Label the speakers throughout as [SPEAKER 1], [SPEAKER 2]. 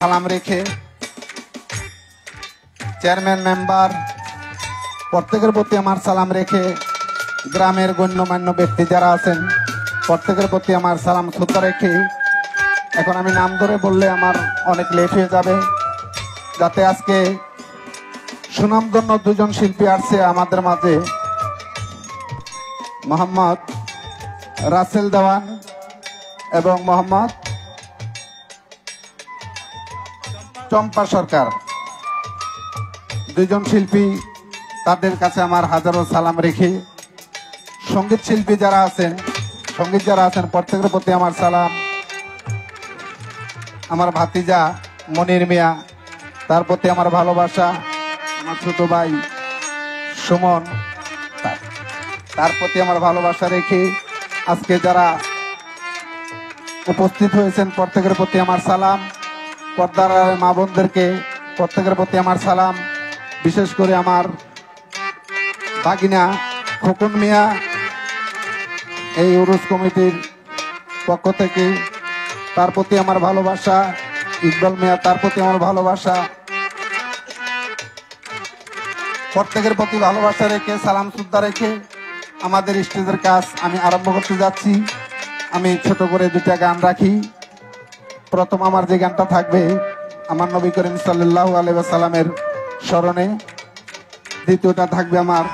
[SPEAKER 1] সালাম রেখে chairman member প্রত্যেকের প্রতি আমার সালাম রেখে গ্রামের গণ্যমান্য ব্যক্তি যারা আছেন প্রত্যেকের প্রতি আমার সালাম শ্রদ্ধা রেখে এখন আমি নাম ধরে বললে আমার অনেক লেট হয়ে যাবে, যাতে আজকে সুনামধন্য দুজন শিল্পী আসছে আমাদের মাঝে, মোহাম্মদ রাসেল দেওয়ান এবং মোহাম্মদ চম্পা সরকার, দুজন শিল্পী। তাদের কাছে আমার হাজারো সালাম রেখে সঙ্গীত শিল্পী যারা আছেন প্রত্যেকের প্রতি আমার সালাম। আমার ভাতিজা মনির মিয়া, তার প্রতি আমার ভালোবাসা। আমার ছোট ভাই সুমন, তার প্রতি আমার ভালোবাসা রেখে আজকে যারা উপস্থিত হয়েছেন প্রত্যেকের প্রতি আমার সালাম। পর্দার মা বোনদেরকে প্রত্যেকের প্রতি আমার সালাম। বিশেষ করে আমার ভাগিনা খোকন মিয়া, এই উরুস কমিটির পক্ষ থেকে, তার প্রতি আমার ভালোবাসা। ইকবাল মিয়া, তার প্রতি আমার ভালোবাসা। প্রত্যেকের প্রতি ভালোবাসা রেখে সালাম শ্রদ্ধা রেখে আমাদের স্টেজের কাজ আমি আরম্ভ করতে যাচ্ছি। আমি ছোট করে দুটা গান রাখি। প্রথম আমার যে গানটা থাকবে আমার নবী করিম সাল্লাল্লাহু আলাইহি ওয়াসাল্লামের স্মরণে, দ্বিতীয়টা থাকবে আমার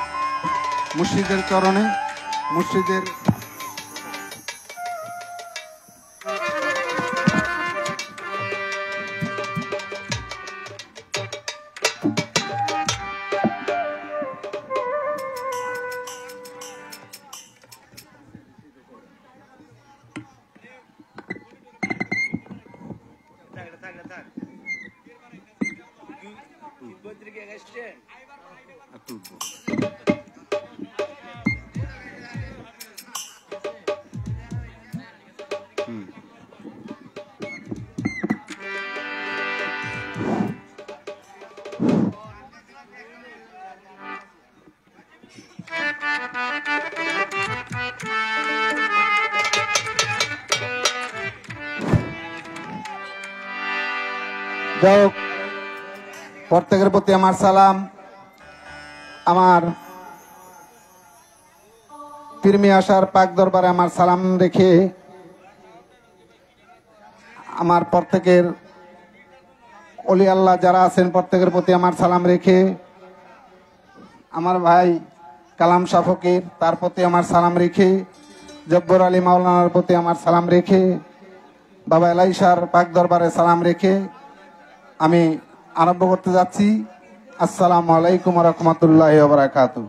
[SPEAKER 1] মুর্শিদের চরণে, মুর্শিদের প্রত্যেকের প্রতি আমার সালাম। আমার পীরমি আসার পাক দরবারে আমার সালাম রেখে আমার প্রত্যেকের ওলি আল্লাহ যারা আছেন প্রত্যেকের প্রতি আমার সালাম রেখে আমার ভাই কালাম শাহ ফকির, তার প্রতি আমার সালাম রেখে জব্বর আলী মাওলানার প্রতি আমার সালাম রেখে বাবা এলাইসার পাক দরবারে সালাম রেখে আমি আরম্ভ করতে যাচ্ছি। আসসালামু আলাইকুম ওয়া রাহমাতুল্লাহি ওয়া বারাকাতুহু।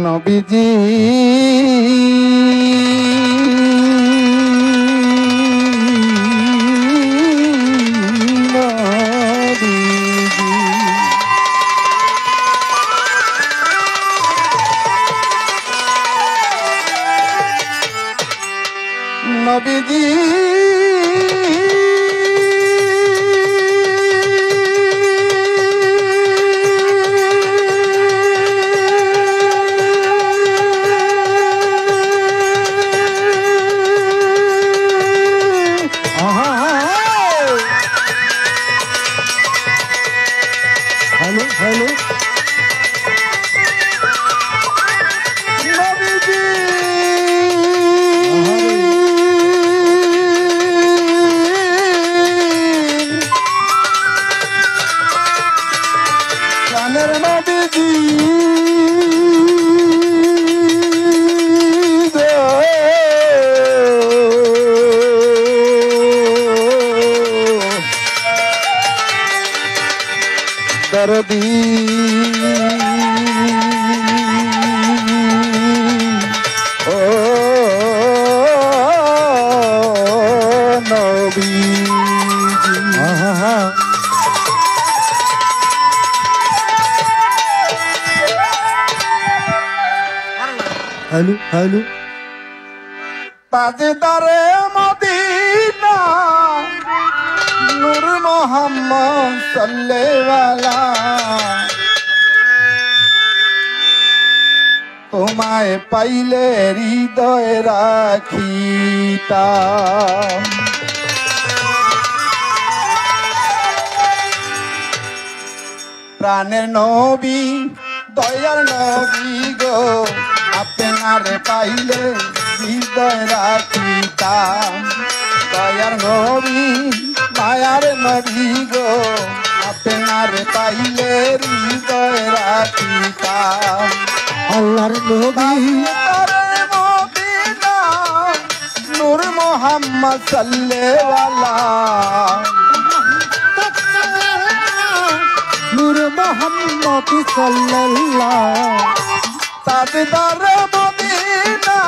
[SPEAKER 1] নবীজি নবীজি
[SPEAKER 2] বলুন।
[SPEAKER 1] তাজদারে মদিনা নূর মোহাম্মদ সাল্লাল্লাহু তোমায় পাইলে হৃদয়ে রাখিতাম। প্রাণের নবী দয়ার নবী গো আপনারে পাইলে হৃদয় রাখিতাম। দয়ার নবী মায়ার নবী গো আপনারে পাইলে হৃদয় রাখিতাম।
[SPEAKER 2] আল্লাহর নবী
[SPEAKER 1] মদিনা নূর মোহাম্মদ সাল্লাল্লাহু
[SPEAKER 2] নূর মোহাম্মদ সাল্লাল্লাহু
[SPEAKER 1] তাজদার মদিনা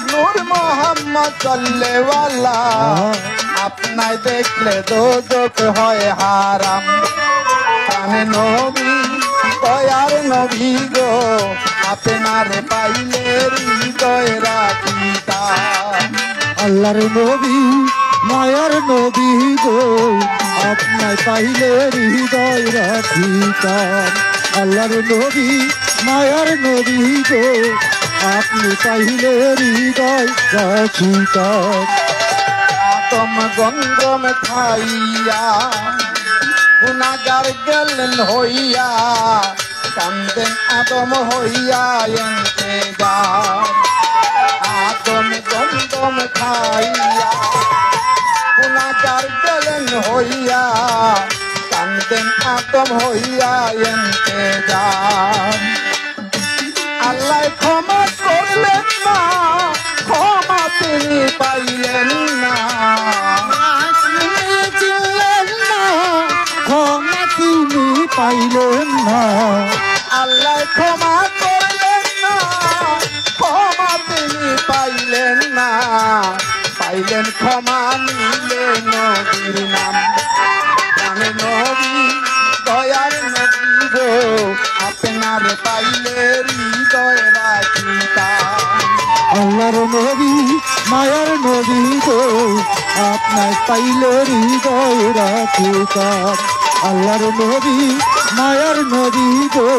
[SPEAKER 1] নূর মোহাম্মদ সাল্লাল্লাহু আপনায় দেখলে দোজখ হয় হারাম। প্রাণে নবী দয়ার নবী গো আপনারে পাইলে হৃদয় রাখিতাম।
[SPEAKER 2] আল্লাহর নবী মায়ার নবী গো আপনায় পাইলে হৃদয় রাখিতাম। আল্লাহর নবী মায়ার নবী গো আপনি পাইলে হৃদয় রাখিতাম।
[SPEAKER 1] আদম গন্ধম খাইয়া গুনাহগার গেলেন হইয়া কান্দেন আদম হইয়া ইন্তেজার। আদম গন্ধম খাইয়া গুনাহগার গেলেন হইয়া কান্দেন আদম হইয়া ইন্তেজার। আল্লাহ ক্ষমা করলেন না ক্ষমা তিনি পাইলেন না।
[SPEAKER 2] ক্ষমা তিনি পাইলেন না।
[SPEAKER 1] আল্লাহ ক্ষমা করলেন না ক্ষমা তিনি পাইলেন না। পাইলেন ক্ষমা নিলে নবীর নাম। প্রাণে নবী দয়ার নবী গো আপনারে পাইলে হৃদয় রাখিতাম।
[SPEAKER 2] আল্লাহর নবী মায়ার নবী গো আপনায় পাইলে হৃদয় রাখিতাম। আল্লাহর নবী মায়ার নবী গো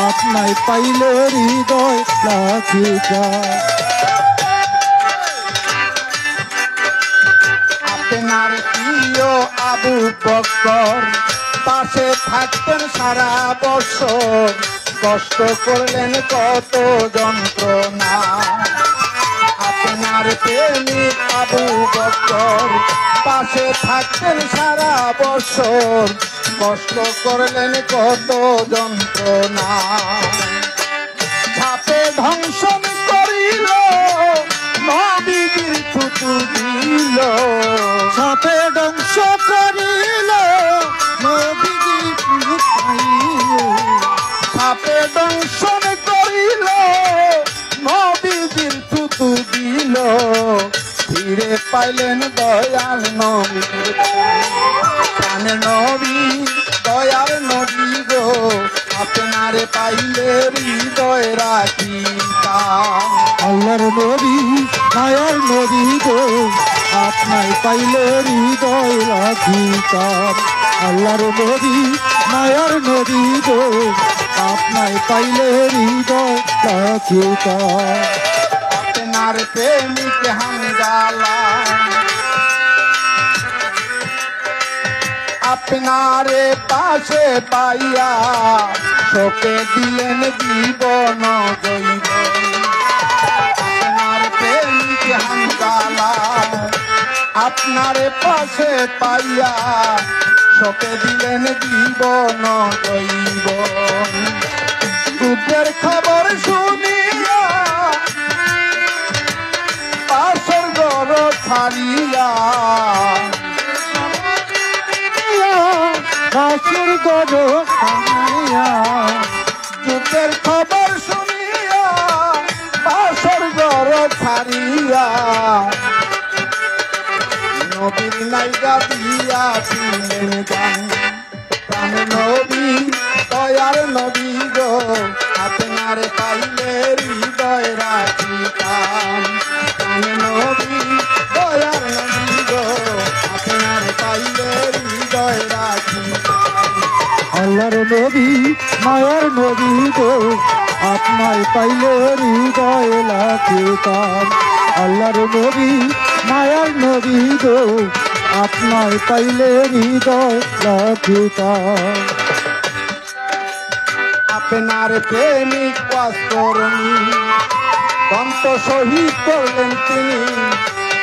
[SPEAKER 2] আপনায় পাইলে হৃদয় রাখিতাম।
[SPEAKER 1] আপনার প্রিয় আবু বকর পাশে থাকতেন সারা বছর কষ্ট করলেন কত যন্ত্রণা। আপনার প্রেমিক আবু বকর পাশে থাকতেন সারা বছর কষ্ট করলেন কত যন্ত্রণা। ঝাপে ধ্বংসন করিল নবীর থুতু দিল।
[SPEAKER 2] সাপে ধ্বংস করিল নবীজি পাইল।
[SPEAKER 1] সাপে দংশন করিল নবীজির থুতু দিল। ফিরে পাইলেন দয়াল নবী। প্রাণে নবী দয়াল নবী গো আপনারে পাইলে হৃদয় রাখিতাম।
[SPEAKER 2] আল্লাহর নবী মায়ার নবী গো আপনায় পাইলে হৃদয় রাখিতাম। আল্লাহর নবী মায়ার নবী গো আপনায় পাইলে হৃদয় রাখিতাম।
[SPEAKER 1] আপনার প্রেমিক হামজালা আপনারে পাশে পাইয়া শোকে দিলেন জীবন জৈব। আপনার প্রেমিক হামজালা আপনারে পাশে পাইয়া শোকে দিলেন জীবন জৈব। দুধের খবর শুনিয়া পাশর গর ছাড়িয়া
[SPEAKER 2] পাশের গড় ছাড়িয়া।
[SPEAKER 1] দুধের খবর শুনিয়া পাশর গর ছাড়িয়া নবীর নাইগা দিয়া দিলেন গান। প্রাণ নবী দয়ার নবী গো আপনারে পাইলে হৃদয় রাখি।
[SPEAKER 2] মায়ার নবী গো আপনায় পাইলে হৃদয় লাখে কাম আল্লাহর নবী মায়ার নবী গো আপনায় পাইলে হৃদয় লাখে কাম
[SPEAKER 1] আপনার প্রেমিক ওয়াসকরণী দন্ত শহীদ করলেন তিনি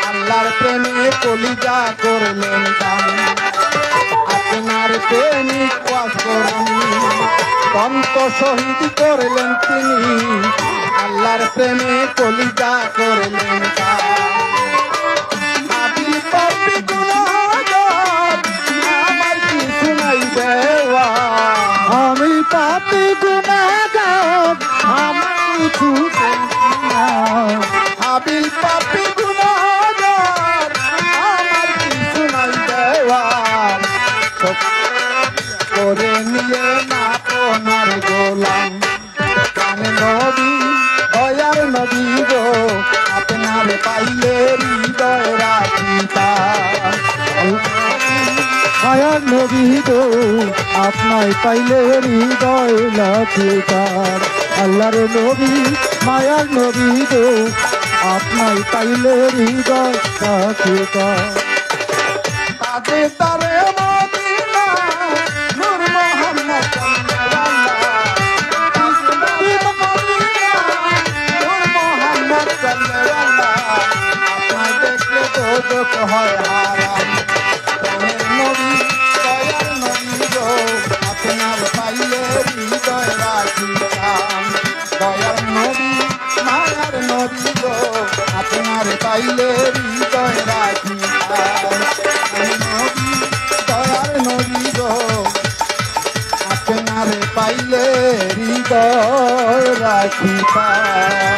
[SPEAKER 1] আল্লাহর প্রেমে কলিজা করলেন দান আপনার প্রেমিক ওয়াসকরণী দন্ত শহীদ করলেন তিনি আল্লাহর প্রেমে কলিজা করলেন দান আপনি পাপী গুনাহগার আমার কিছু নাই দেওয়া
[SPEAKER 2] আমি পাপী গুনাহগার আমার কিছু না
[SPEAKER 1] আবিল পাপী গুনাহগার আমার কিছু নাই দেওয়ার করে নিয়ে না তোমার গোলাম কানে নবী দয়ার নবী গো আপনার পাইলে হৃদয় রাখিতা
[SPEAKER 2] মায়ার নবী গো আপনায় পাইলে হৃদয় লাখে কার আল্লাহর নবী মায়ার নবী গো আপনায় পাইলে হৃদয় লাখে কার
[SPEAKER 1] তাজে তারে মদিনা নূর মোহাম্মদ আপনায় দেখলে দোজখ হয় হারাম প্রাণের নবী দয়ার নবী গো আপনার পাইলে হৃদয় রাখিতাম দয়ার নবী মায়ার নবী গো আপনার পাইলে হৃদয় রাখিতাম নবী দয়ার নবী গো আপনার পাইলে হৃদয় রাখিতাম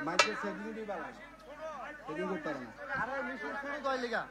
[SPEAKER 1] মাইকের সেগুলি বালা সেগুলি করতে পারে না আরে মিশন শুরু কই লাগা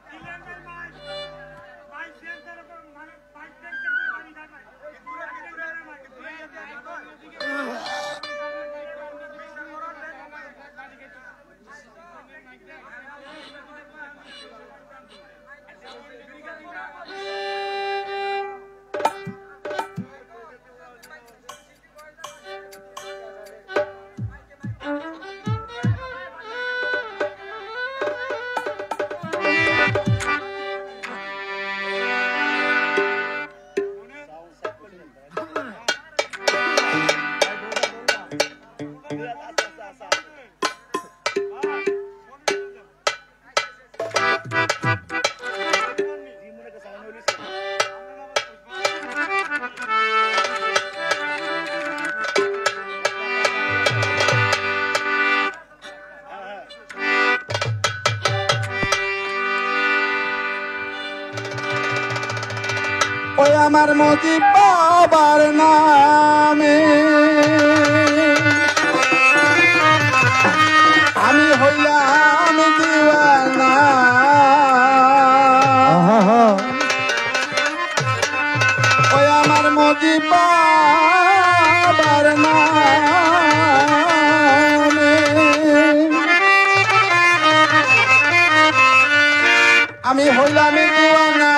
[SPEAKER 1] ওই আমার মজিব বাবার নামে আমি হইলাম দিওয়ানা ওই আমার মজিব বাবার নামে আমি হইলাম দিওয়ানা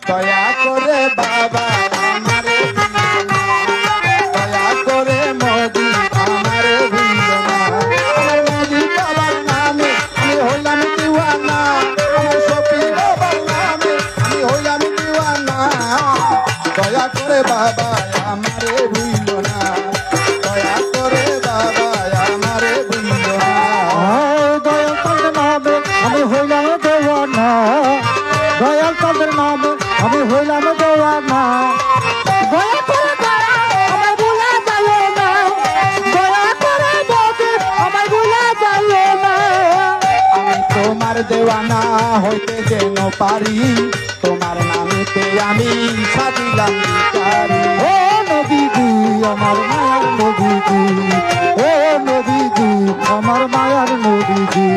[SPEAKER 1] দয়া করে বাবা আমারে দয়া করে মোদি আমারে ভুলো না আমার মোদি বাবার নামে আমি হইলাম দিওয়ানা আমার শফি বাবার নামে আমি হইলাম দিওয়ানা দয়া করে বাবা দেওয়ানা হইতে যেন পারি, তোমার নামেতে আমি সাজিলাম ভিখারি।
[SPEAKER 2] ও নবীজি আমার মায়ার নবীজি, ও নবীজি আমার মায়ার নবীজি।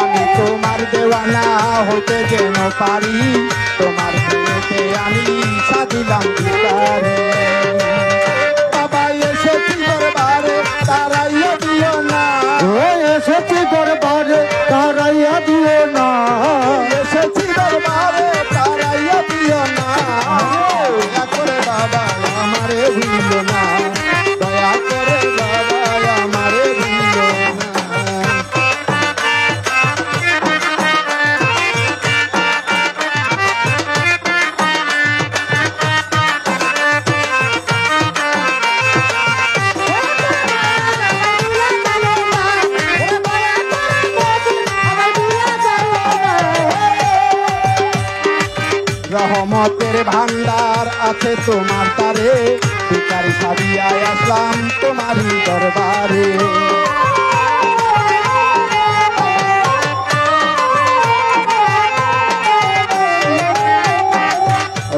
[SPEAKER 1] আমি তোমার দেওয়ানা হইতে যেন পারি, তোমার প্রেমেতে আমি সাজিলাম ভিখারি। বাবা এসেছি দরবারে তারাইয়া দিও না,
[SPEAKER 2] ও এসেছি দরবারে তারাইয়া দিও না,
[SPEAKER 1] এসেছি দরবারে তারাইয়া দিও না। দয়া করে বাবা আমারে ভুলো না, দয়া করে বাবা আমারে ভুলো না। রহমতের ভান্ডার আছে তোমার দ্বারে, ভিখারি সাজিয়ায় আসলাম তোমারই দরবারে।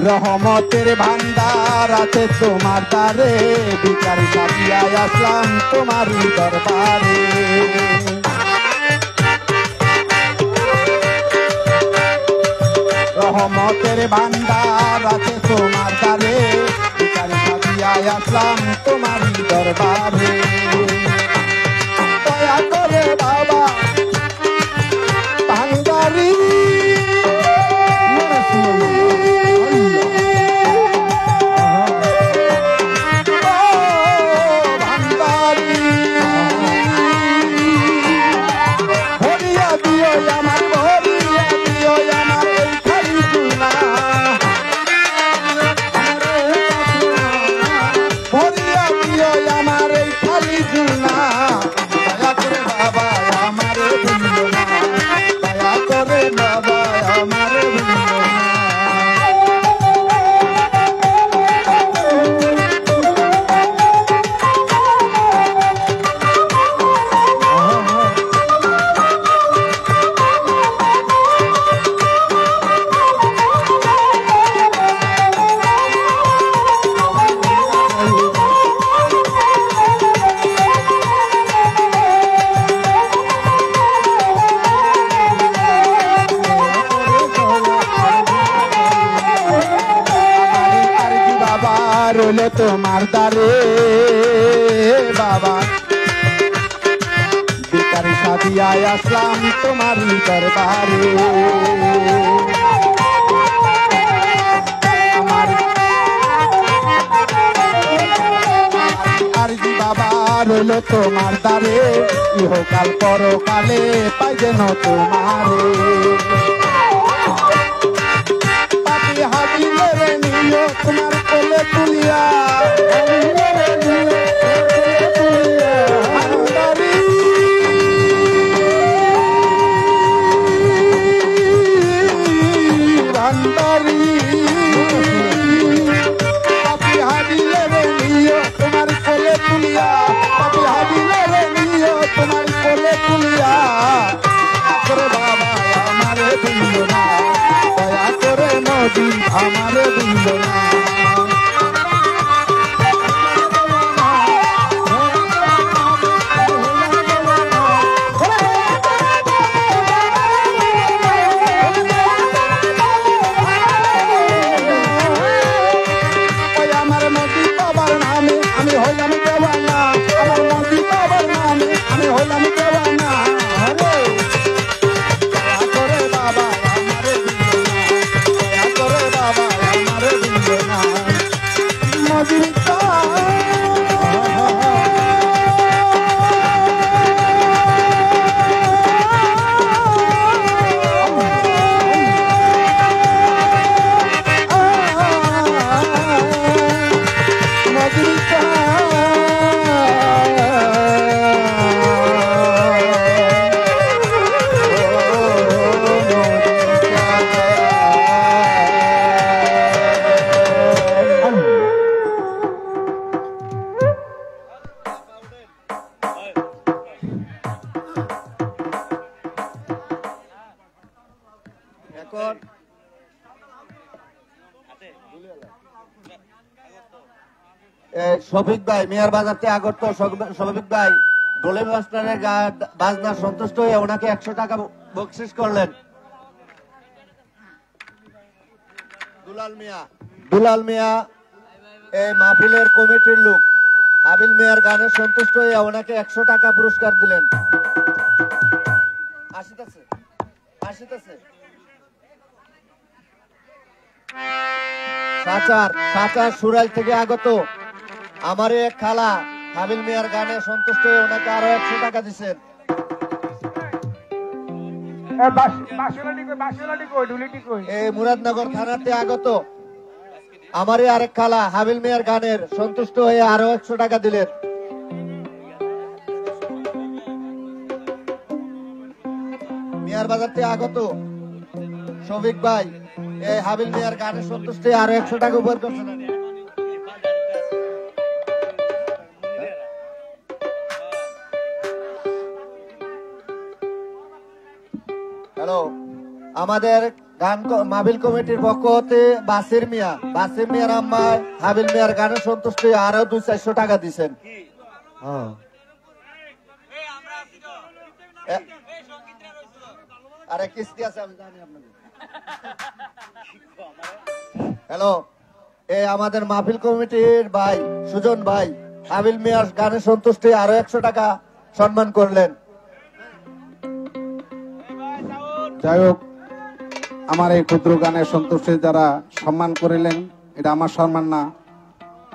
[SPEAKER 1] রহমতের ভান্ডার আছে তোমার দ্বারে, ভিখারি সাজিয়ায় আসলাম তোমারই দরবারে। রহমতের ভান্ডার আছে তোমার দ্বারে, ভিখারি সাজিয়ায় আসলাম তোমারই দরবারে। দয়া করে বাবা ভান্ডারি, ভান্ডারি ভরিয়া দিও আমার, ভরিয়া দিও আমার এই খালি চুনা, ভরিয়া দিও আমার এই খালি চুনা। দয়া করে বাবা আমারে ভুলো না, দয়া করে বাবা আমারে ভুলো না। রইল তোমার দ্বারে বাবা, ভিখারি সাজিয়ায় আসলাম তোমারই দরবারে। আমার আরজি বাবা রইল তোমার দ্বারে, ইহকাল পরকালে পাই যেন তোমারে। পাপি হাবিলের নিও তোমার কোলে তুলিয়া, ভান্ডারি ভান্ডারি পাপি হাবিলের নিও তোমার কোলে তুলিয়া, পাপি হাবিলের নিও তোমার কোলে তুলিয়া। করে বাবা আমারে ভুলো না, দয়া করে নবী আমারে ভুলো না। ওই আমার নবী বাবার নামে আমি হইলাম দেওয়ানা, আমার নবী বাবার নামে আমি হইলাম দেওয়ানা। দয়া করে বাবা আমারে ভুলো না, দয়া করে বাবা আমারে ভুলো না। নবী
[SPEAKER 3] এখন শফিক ভাই মিয়ার বাজার থেকে আগত শফিক ভাই ডোলে মাস্টারের বাজনা সন্তুষ্ট হয়ে ওনাকে 100 টাকা বকশিস করলেন। দুলাল মিয়া এই মাহফিলের কমিটির লোক হাবিল মিয়ার গানে সন্তুষ্ট হয়ে ওনাকে 100 টাকা পুরস্কার দিলেন। আসিতেছে সাচার সুরাইল থেকে আগত আমার এক খালা হাবিল মিয়ার গানে সন্তুষ্ট হয়ে ওনাকে আরো 100 টাকা দিচ্ছেন। এই মুরাদনগর থানাতে আগত আমারই আরেক খালা হাবিল মিয়ার গানের সন্তুষ্ট হয়ে আরো 100 টাকা দিলেন। মিয়ার বাজার থেকে আগত শফিক ভাই এই হাবিল মিয়ার গানের সন্তুষ্ট হয়ে আরো 100 টাকা উপহার করছেন। হ্যালো, আমাদের গান মাহফিল কমিটির পক্ষ হতে বাসির মিয়ার আম্মা হাবিল মিয়ার গানে সন্তুষ্ট হয়ে আরো 200-400 টাকা দিচ্ছেন। আরে কিস্তি আছে আমি জানি আপনাদের। হ্যালো, এই আমাদের মাহফিল কমিটির ভাই সুজন ভাই হাবিল মিয়ার গানে সন্তুষ্ট হয়ে আরো 100 টাকা সম্মান করলেন।
[SPEAKER 1] যাই হোক, আমার এই ক্ষুদ্র গানের সন্তুষ্টে যারা সম্মান করিলেন, এটা আমার সম্মান না,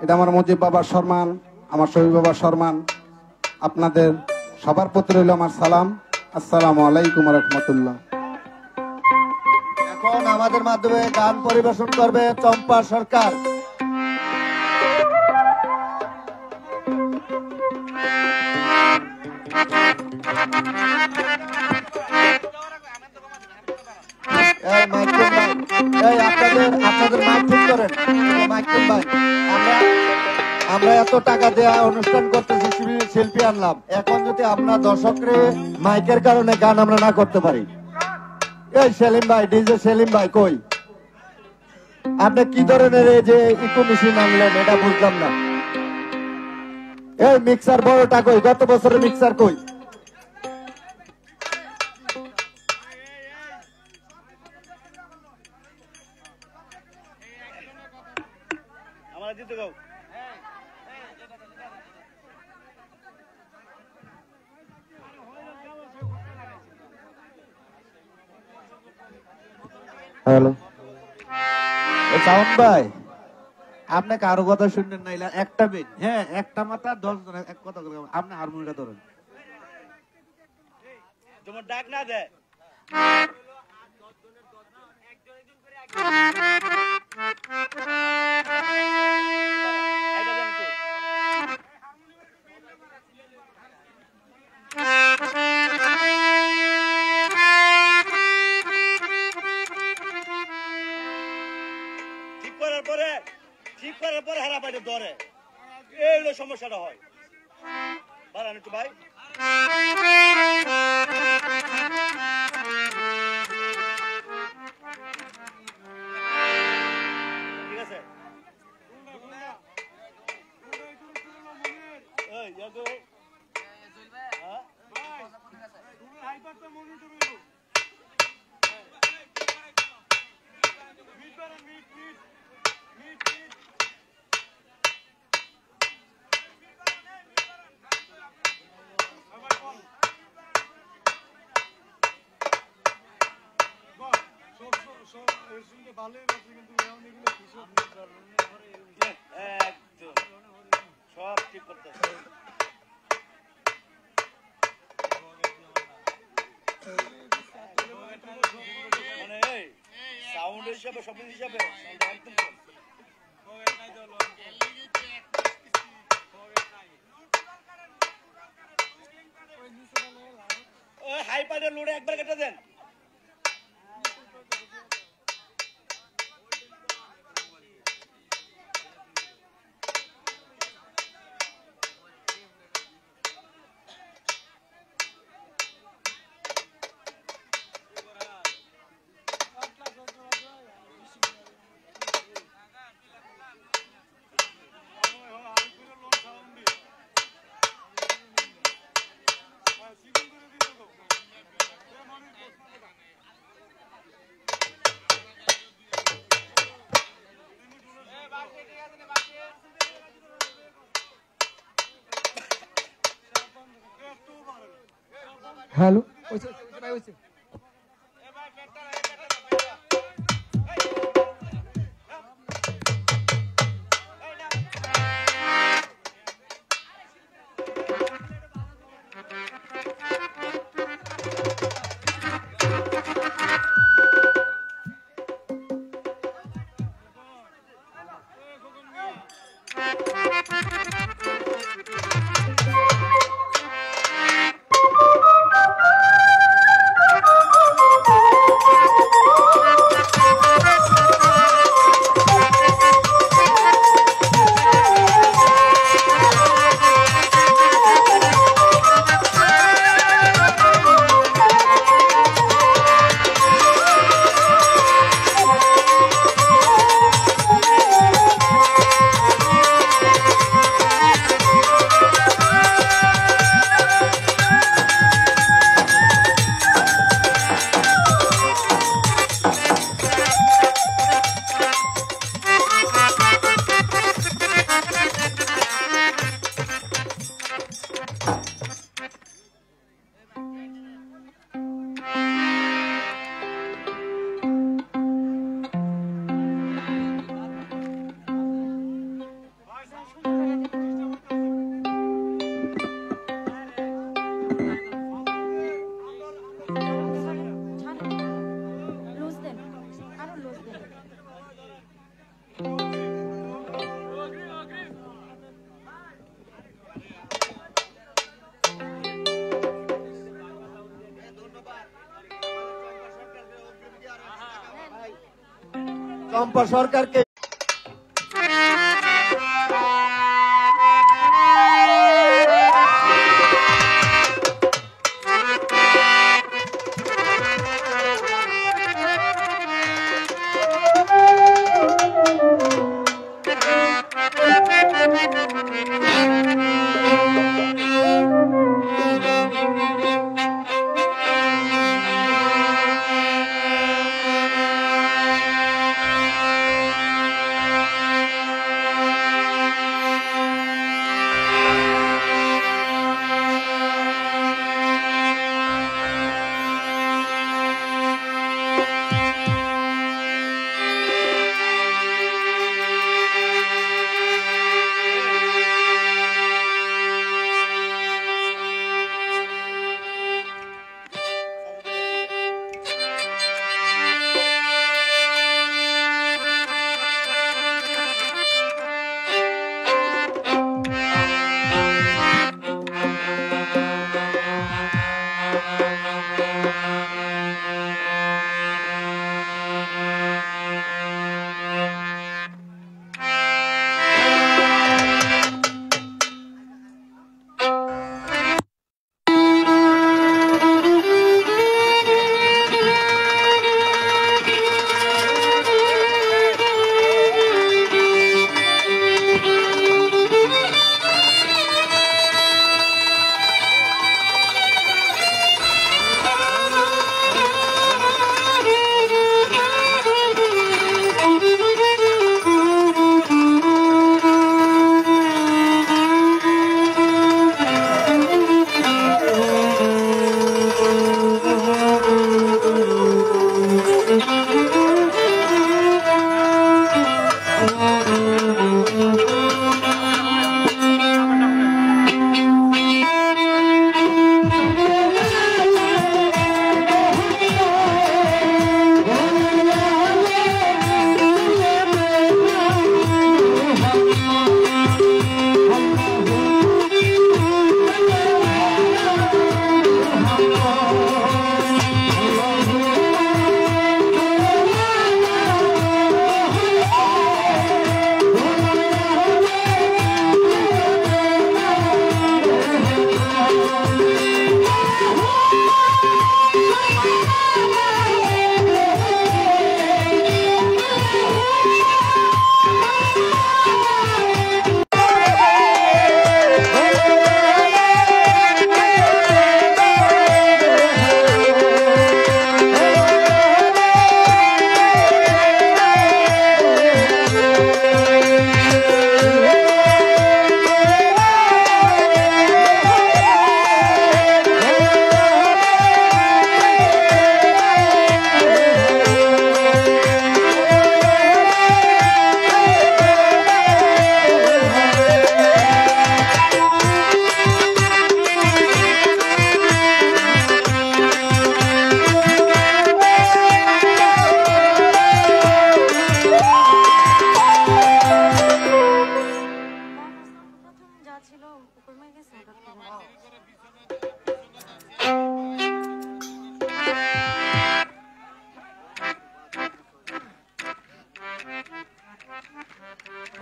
[SPEAKER 1] এটা আমার মুজিব বাবার সম্মান, আমার শহীদ বাবার সম্মান। আপনাদের সবার প্রতি রইল আমার সালাম। আসসালামু আলাইকুম রহমতুল্লাহ।
[SPEAKER 3] এখন আমাদের মাধ্যমে গান পরিবেশন করবে চম্পা সরকার। আপনাদের মাইক ঠিক করেন। আমরা এত টাকা দেয়া অনুষ্ঠান করতেছি, শিল্পী আনলাম, এখন যদি আমরা দর্শকরে মাইকের কারণে গান আমরা না করতে পারি। এই সেলিম ভাই, ডিজে সেলিম ভাই কই? আপনি কি ধরনের এই যে ইকো মেশিন আনলেন এটা বুঝলাম না। এই মিক্সার বড়টা কই? গত বছরের মিক্সার কই? হ্যালো সাউন্ড ভাই, আপনি কারো কথা শুনলেন না? একটা বেন, হ্যাঁ একটা মাথা 10 জন এক কথা বলে, আপনি হারমোনিয়ামটা ধরেন। তোমার ডাক না দেয় ঠিক করার পরে হারা পাইতে ধরে, এই হলো সমস্যাটা হয়। বাড়ান একটু ভাই। ঠিক আছে, সব ঠিক করতে মানে সাউন্ড হিসাবে, সব হিসাবে হাই পাইডের লোডে একবার কেটে দেন।
[SPEAKER 2] হ্যালো
[SPEAKER 3] চম্পা সরকারকে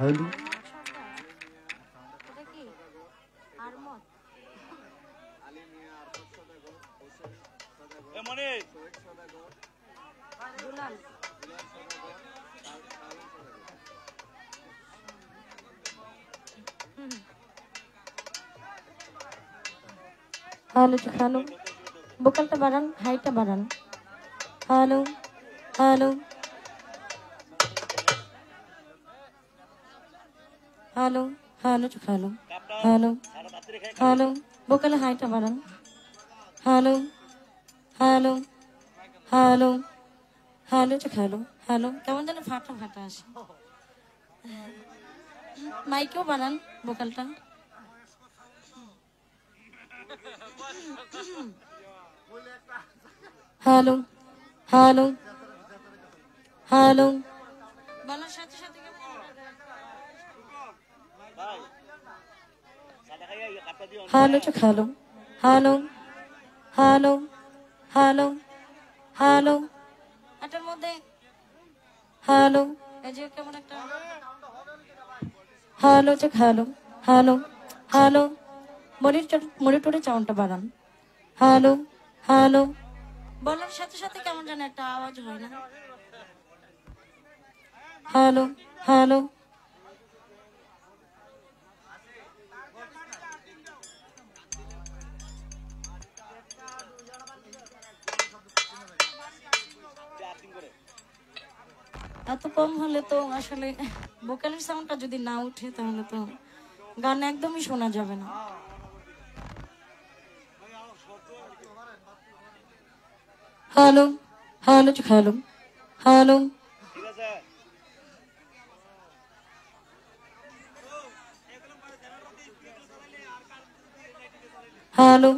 [SPEAKER 2] হ্যালো
[SPEAKER 4] হ্যালো হ্যালো ভোকালটা বাড়ান হাইটা বাড়ান hello hello hello hello hello hello hello ভোকালে হাইটা বাড়ান hello hello hello hello hello hello কেমন যেন ফাটা ফাটা আসে মাইকেও বাড়ান ভোকালটা হ্যালো হ্যালো হ্যালো বলার সাথে সাথে hello hello hello hello hello hello এটার মধ্যে হ্যালো এই যে কেমন একটা হ্যালো হ্যালো হ্যালো হ্যালো মনিটরে সাউন্ডটা বাড়ান হ্যালো হ্যালো বলার সাথে সাথে কেমন যেন একটা আওয়াজ হয় না হ্যালো হ্যালো এত কম হলে তো আসলে ভোকালের সাউন্ডটা যদি না উঠে তাহলে তো গান একদমই শোনা যাবে না hello hello hello hello hello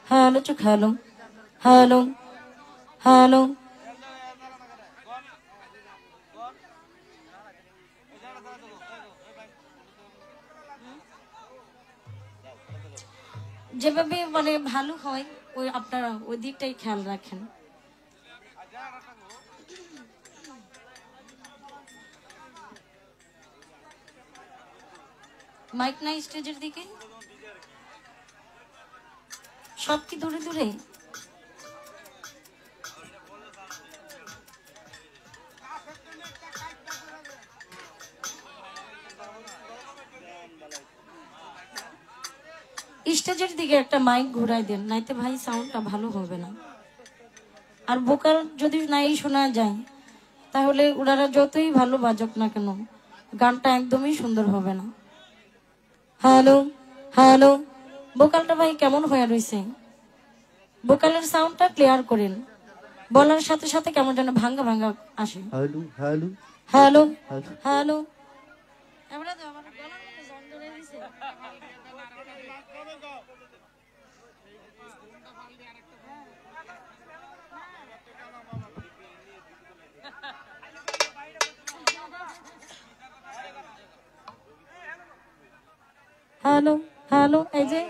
[SPEAKER 4] hello hello hello hello যেভাবে মানে ভালো হয় ওই আপনারা ওই দিকটাই খেয়াল রাখেন মাইক নাই স্টেজের দিকে সব কি দূরে দূরে স্টেজের দিকে একটা মাইক ঘুরাই দেন নাইতে ভাই সাউন্ডটা ভালো হবে না আর ভোকাল যদি নাই শোনা যায় তাহলে ওনারা যতই ভালো বাজক না কেন গানটা একদমই সুন্দর হবে না হ্যালো হ্যালো ভোকালটা ভাই কেমন হয়ে রয়েছে ভোকালের সাউন্ডটা ক্লিয়ার করেন বলার সাথে সাথে কেমন যেন ভাঙ্গা ভাঙ্গা আসে
[SPEAKER 2] হ্যালো হ্যালো
[SPEAKER 4] হ্যালো হ্যালো এবারে তো আমার গলার মধ্যে জং ধরে দিছে হ্যালো হ্যালো এই যে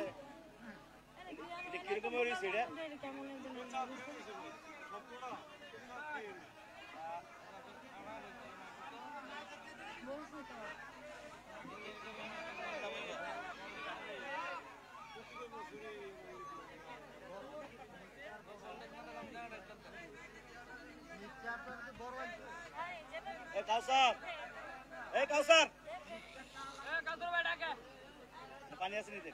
[SPEAKER 5] পানি আছে নিতে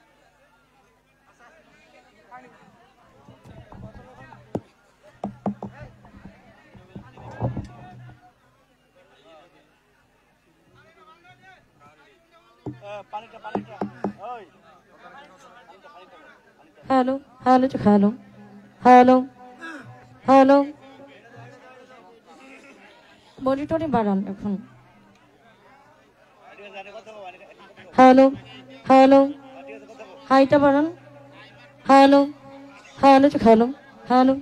[SPEAKER 4] hello hello hello hello hello মনিটরে বাড়ান এখন হ্যালো হ্যালো হাইটা বাড়ান হ্যালো হ্যালো হ্যালো হ্যালো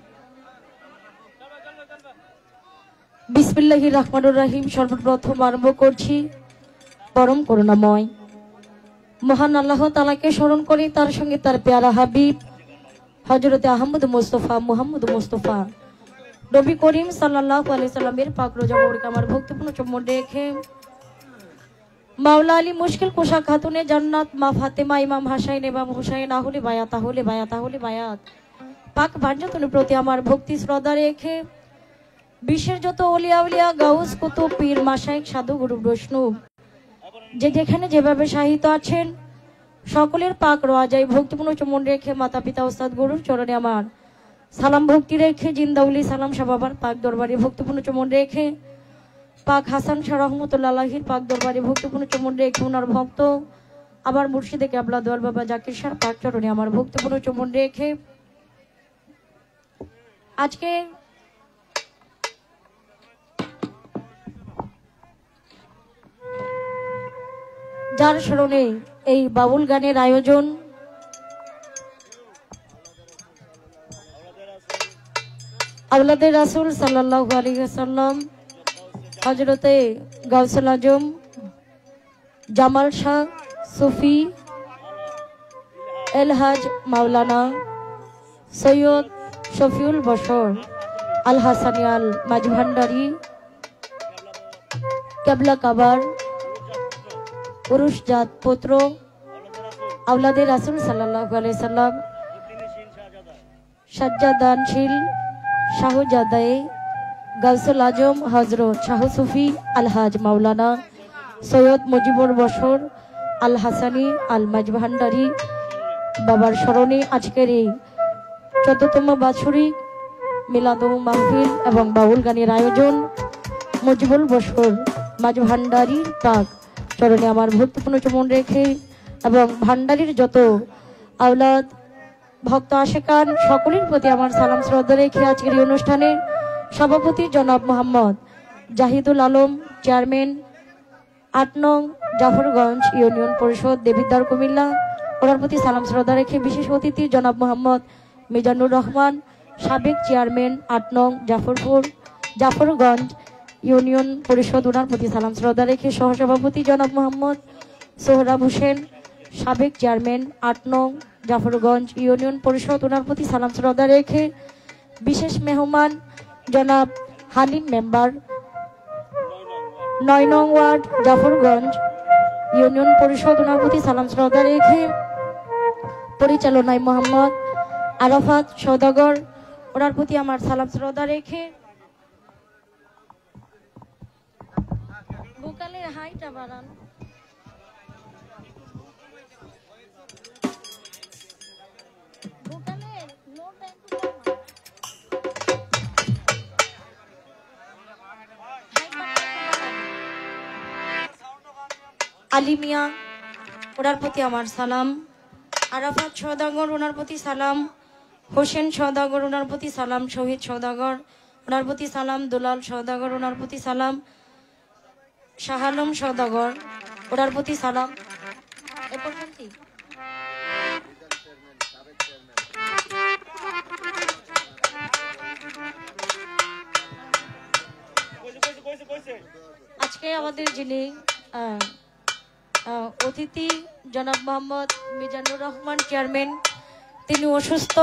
[SPEAKER 4] বিসমিল্লাহির রহমানির রহিম সর্বপ্রথম আরম্ভ করছি পরম করুণাময় মহান আল্লাহ তাআলাকে স্মরণ করি তার সঙ্গে তার প্যারা হাবিব হযরতে আহমদ মুস্তাফা মুহাম্মদ মুস্তাফা নবী করিম সাল্লাল্লাহু আলাইহি সাল্লামের পাক রোজা মুবারক আমার ভক্তিপূর্ণ চুম্বন রেখে মাওলা আলী মুশকিল কুশা খাতুনে জান্নাত, মা ফাতেমা, ইমাম হাসাইন ইমাম হুসাইন, আহলে বায়াত আহলে বায়াত আহলে বায়াত পাক ভাঞ্জতনের প্রতি আমার ভক্তি শ্রদ্ধা রেখে বিশ্বের যত অলিয়া উলিয়া গাউস কুতুব পীর মাশায়েখ সাধু গুরু বৈষ্ণব যে যেখানে যেভাবে সাহিত্য আছেন সকলের পাক রোয়াজাই ভক্তিপূর্ণ চুমন রেখে মাতা পিতা ওস্তাদ গুরুর চরণে আমার সালাম ভক্তি রেখে জিন্দাউলি সালাম শাহ বাবার পাক দরবারে ভক্তিপূর্ণ চুমন রেখে পাক হাসান শাহ রহমতুল্লাহ আলাহির পাক দরবারে ভক্তিপূর্ণ চুমন রেখে ওনার ভক্ত আবার মুর্শিদে কেবলা দোয়ার বাবা জাকির শাহ পাক চরণে আমার ভক্তিপূর্ণ চুমন রেখে আজকে যার স্মরণে এই বাউল গানের আয়োজন আওলাদে রাসূল সাল্লাল্লাহু আলাইহি ওয়াসাল্লাম হযরতে গাউসুল আজম জামাল শাহ সুফি এলহাজ মাওলানা সৈয়দ শফিউল বশর আল হাসানি আল মাঝভান্ডারি কেবলা কাবার পুরুষজাত পুত্র আওলাদে রাসূল সাল্লাল্লাহু আলাইহি সাল্লাম সাজ্জাদানশীল শাহজাদায়ে গাউসুল আজম হযরত শাহ সুফি আলহাজ মাওলানা সৈয়দ মুজিবুর বশর আল হাসানি আল মাঝভান্ডারি বাবার স্মরণে আজকের এই 14তম বাৎসরিক মিলাদ মাহফিল এবং বাউল গানের আয়োজন মুজিবুল বশর মাঝভান্ডারির পাক চরণে আমার ভক্তিপূর্ণ চুমন রেখে এবং ভান্ডারির যত আওলাদ ভক্ত আশেকান সকলের প্রতি আমার সালাম শ্রদ্ধা রেখে আজকের এই অনুষ্ঠানের সভাপতি জনাব মোহাম্মদ জাহিদুল আলম চেয়ারম্যান ৮ নং জাফরগঞ্জ ইউনিয়ন পরিষদ দেবিদ্বার কুমিল্লা ওনার প্রতি সালাম শ্রদ্ধা রেখে বিশেষ অতিথি জনাব মোহাম্মদ মিজানুর রহমান সাবেক চেয়ারম্যান ৮ নং জাফরগঞ্জ ইউনিয়ন পরিষদ ওনার প্রতি সালাম শ্রদ্ধা রেখে সহসভাপতি জনাব মোহাম্মদ সোহরাব হোসেন সাবেক চেয়ারম্যান ৮ নং জাফরগঞ্জ ইউনিয়ন পরিষদ ওনার প্রতি সালাম শ্রদ্ধা রেখে বিশেষ মেহমান জনাব হালিম মেম্বার ৯ নং ওয়ার্ড জাফরগঞ্জ ইউনিয়ন পরিষদ ওনার প্রতি সালাম শ্রদ্ধা রেখে পরিচালনায় মোহাম্মদ আরাফাত সওদাগর ওনার প্রতি আমার সালাম শ্রদ্ধা রেখে ভোকালের হাইটা বাড়ান ভোকালের লোটা একটু আলী মিয়া ওনার প্রতি আমার সালাম আরাফাত সওদাগর ওনার প্রতি সালাম হোসেন সওদাগর ওনার প্রতি সালাম শহীদ সওদাগর ওনার প্রতি সালাম দুলাল সওদাগর ওনার প্রতি সালাম শাহ আলম সওদাগর ওনার প্রতি সালাম এ পর্যন্তই আজকে আমাদের যিনি অতিথি জনাব মোহাম্মদ মিজানুর রহমান চেয়ারম্যান তিনি অসুস্থ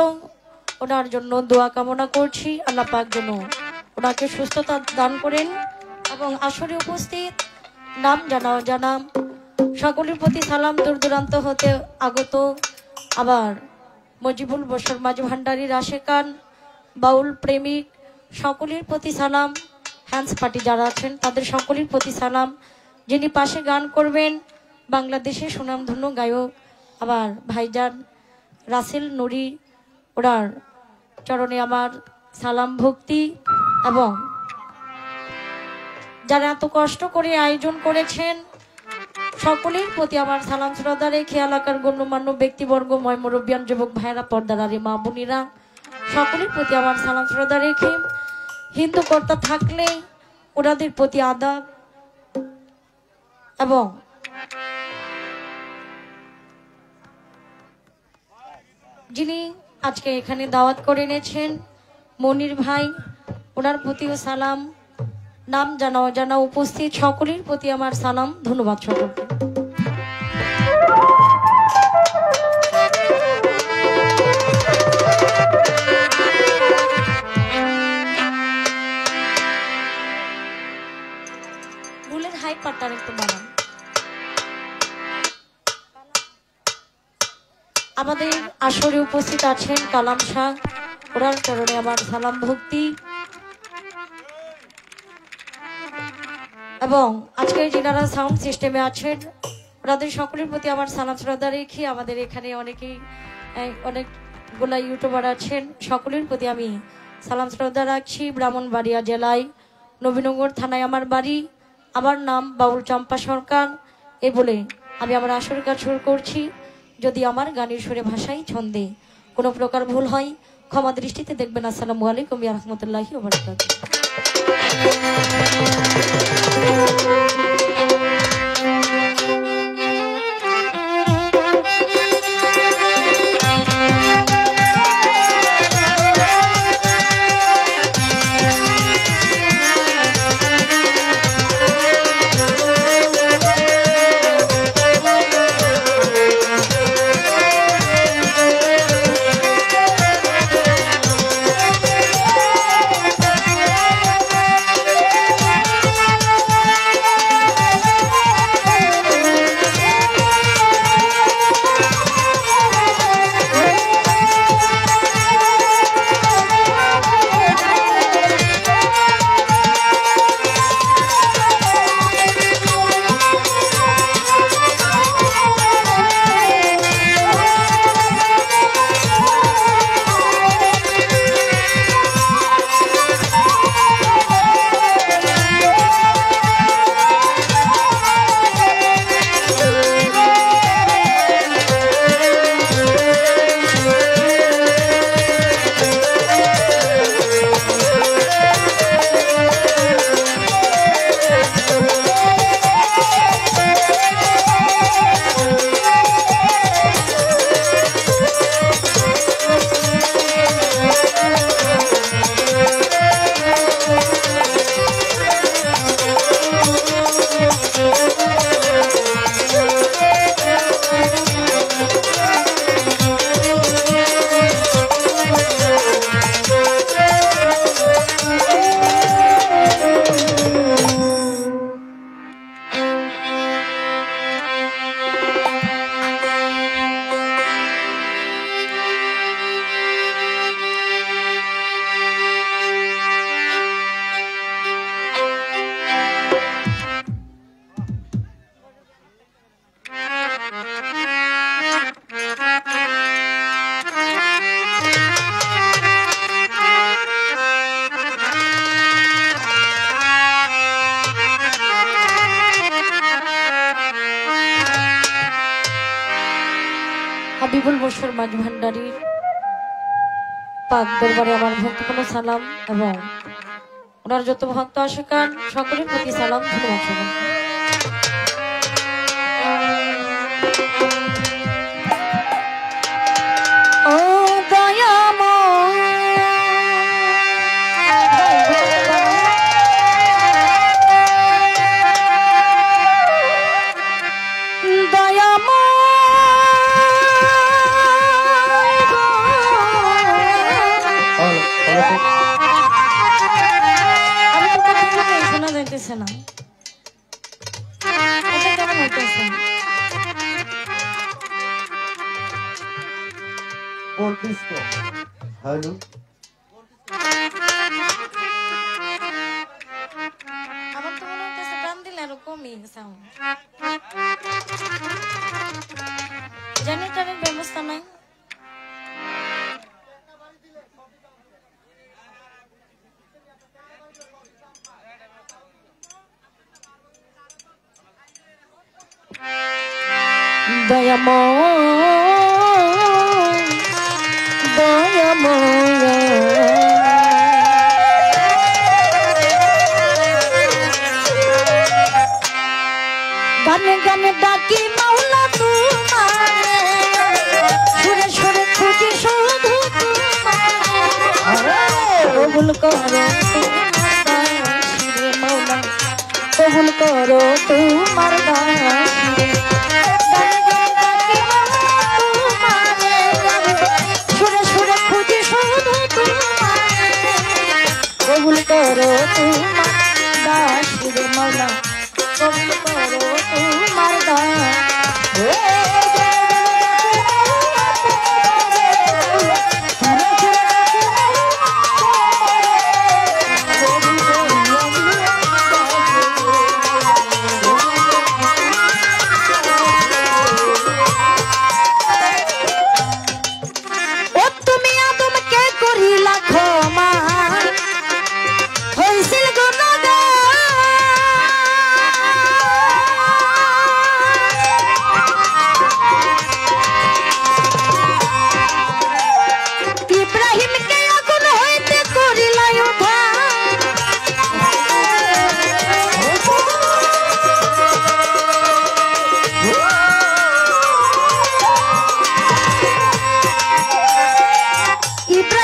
[SPEAKER 4] ওনার জন্য দোয়া কামনা করছি আল্লাহ পাক যেন ওনাকে সুস্থতা দান করেন এবং আসরে উপস্থিত নাম জানাম সকলের প্রতি সালাম দূর দূরান্ত হতে আগত আবার মুজিবুল বশর মাঝভান্ডারির আশেকান বাউল প্রেমিক সকলের প্রতি সালাম হ্যান্ডস পার্টি যারা আছেন তাদের সকলের প্রতি সালাম যিনি পাশে গান করবেন বাংলাদেশের সুনামধন্য গায়ক আবার ভাইজান রাসেল নুরি ওনার চরণে আমার সালাম ভক্তি এবং যারা এত কষ্ট করে আয়োজন করেছেন সকলের প্রতি আমার সালাম শ্রদ্ধা রেখে এলাকার গণ্যমান্য ব্যক্তিবর্গ ময় মুরব্বিয়ান যুবক ভাইয়েরা পর্দার আলী মা বোনেরা সকলের প্রতি আমার সালাম শ্রদ্ধা রেখে হিন্দু কর্তা থাকলে ওনাদের প্রতি আদাব এবং যিনি আজকে এখানে দাওয়াত করে এনেছেন মনির ভাই ওনার প্রতিও সালাম নাম জানা অজানা উপস্থিত সকলের প্রতি আমার সালাম ধন্যবাদ সকলকে ভুলের হাই পাট্টার একটু বানান আসরে উপস্থিত আছেন কালাম শাহ, ওনার চরণে আমার সালাম ভক্তি। এবং আজকে যিনারা সাউন্ড সিস্টেমে আছেন ওনাদের সকলের প্রতি আমার সালাম শ্রদ্ধা রেখে, আমাদের এখানে অনেকগুলা ইউটিউবার আছেন, সকলের প্রতি আমি সালাম শ্রদ্ধা রাখছি। ব্রাহ্মণবাড়িয়া জেলায় নবীনগর থানায় আমার বাড়ি, আমার নাম বাউল চম্পা সরকার। এ বলে আমি আমার আসরের কাজ শুরু করছি। যদি আমার গানের সুরে ভাষায় ছন্দে কোনো প্রকার ভুল হয় ক্ষমা দৃষ্টিতে দেখবেন। আসসালামু আলাইকুম ওয়া রাহমাতুল্লাহি ওয়া বারাকাতুহু। হাবিবুল বশর মাঝ ভান্ডারীর পাক দরবারে আমার ভক্তিপূর্ণ সালাম এবং ওনার যত ভক্ত আশিকান সকলের প্রতি সালাম, ধন্যবাদ। ও দয়াময় শোনা যাইতেছে না, এটা কেমন হইতেছে?
[SPEAKER 3] বলতিস তো হ্যালো
[SPEAKER 4] আমার তো মনে হইতেছে টান দিলে আরো কমই সাউন্ড। জেনারেটরের ব্যবস্থা নাই? দয়াময় দয়াময় গানে গানে ডাকি মাওলা তোমারে, সুরে সুরে খুঁজি শুধু তোমারে, কবুল করো মাওলা, কবুল করো তোমার দাসী। সুরে সুরে খুঁজি শুধু তোমারে, কবুল করো তোমার দাসী রে মাওলা, কবুল করো তোমার দাসী।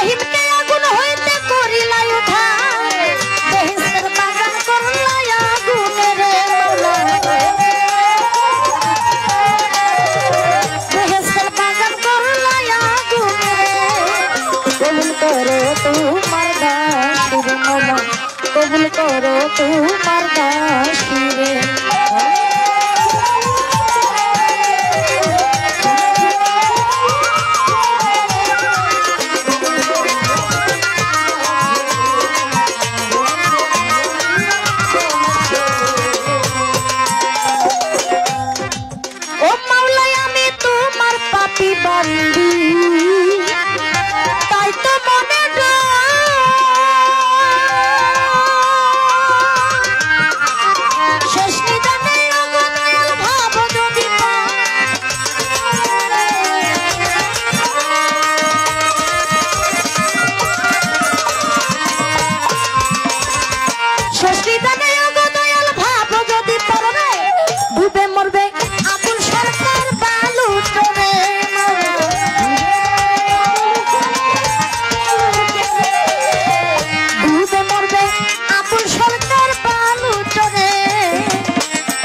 [SPEAKER 4] রহিমকে আগুন হইতে করিলাই উদ্ধার বেহেশতের বাগান করলাই আগুনে রে মাওলা বেহেশতের বাগান করলাই আগুনে কবুল করো তোমার দাসী রে মাওলা কবুল করো তোমার দাসী রে বান্দি তাই তো মনে শেষ নিদানে অগদয়াল ভাব যদি শেষ নিদানে অগদয়াল ভাব যদি পড়বে ডুবে মরবে আবুল সরকার বালু চরে ডুবে মরবে আবুল সরকার বালু চরে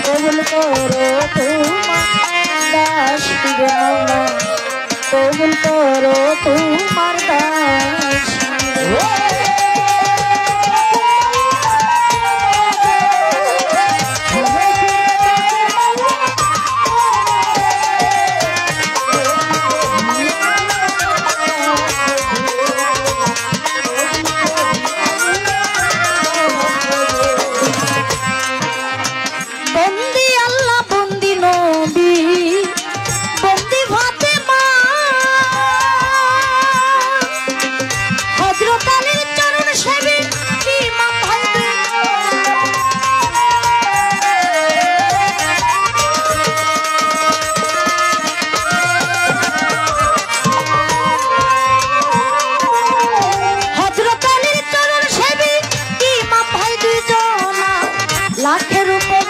[SPEAKER 4] কবুল করো তোমার দাস রে মাওলা কবুল করো তোমার দাস লাখের উপর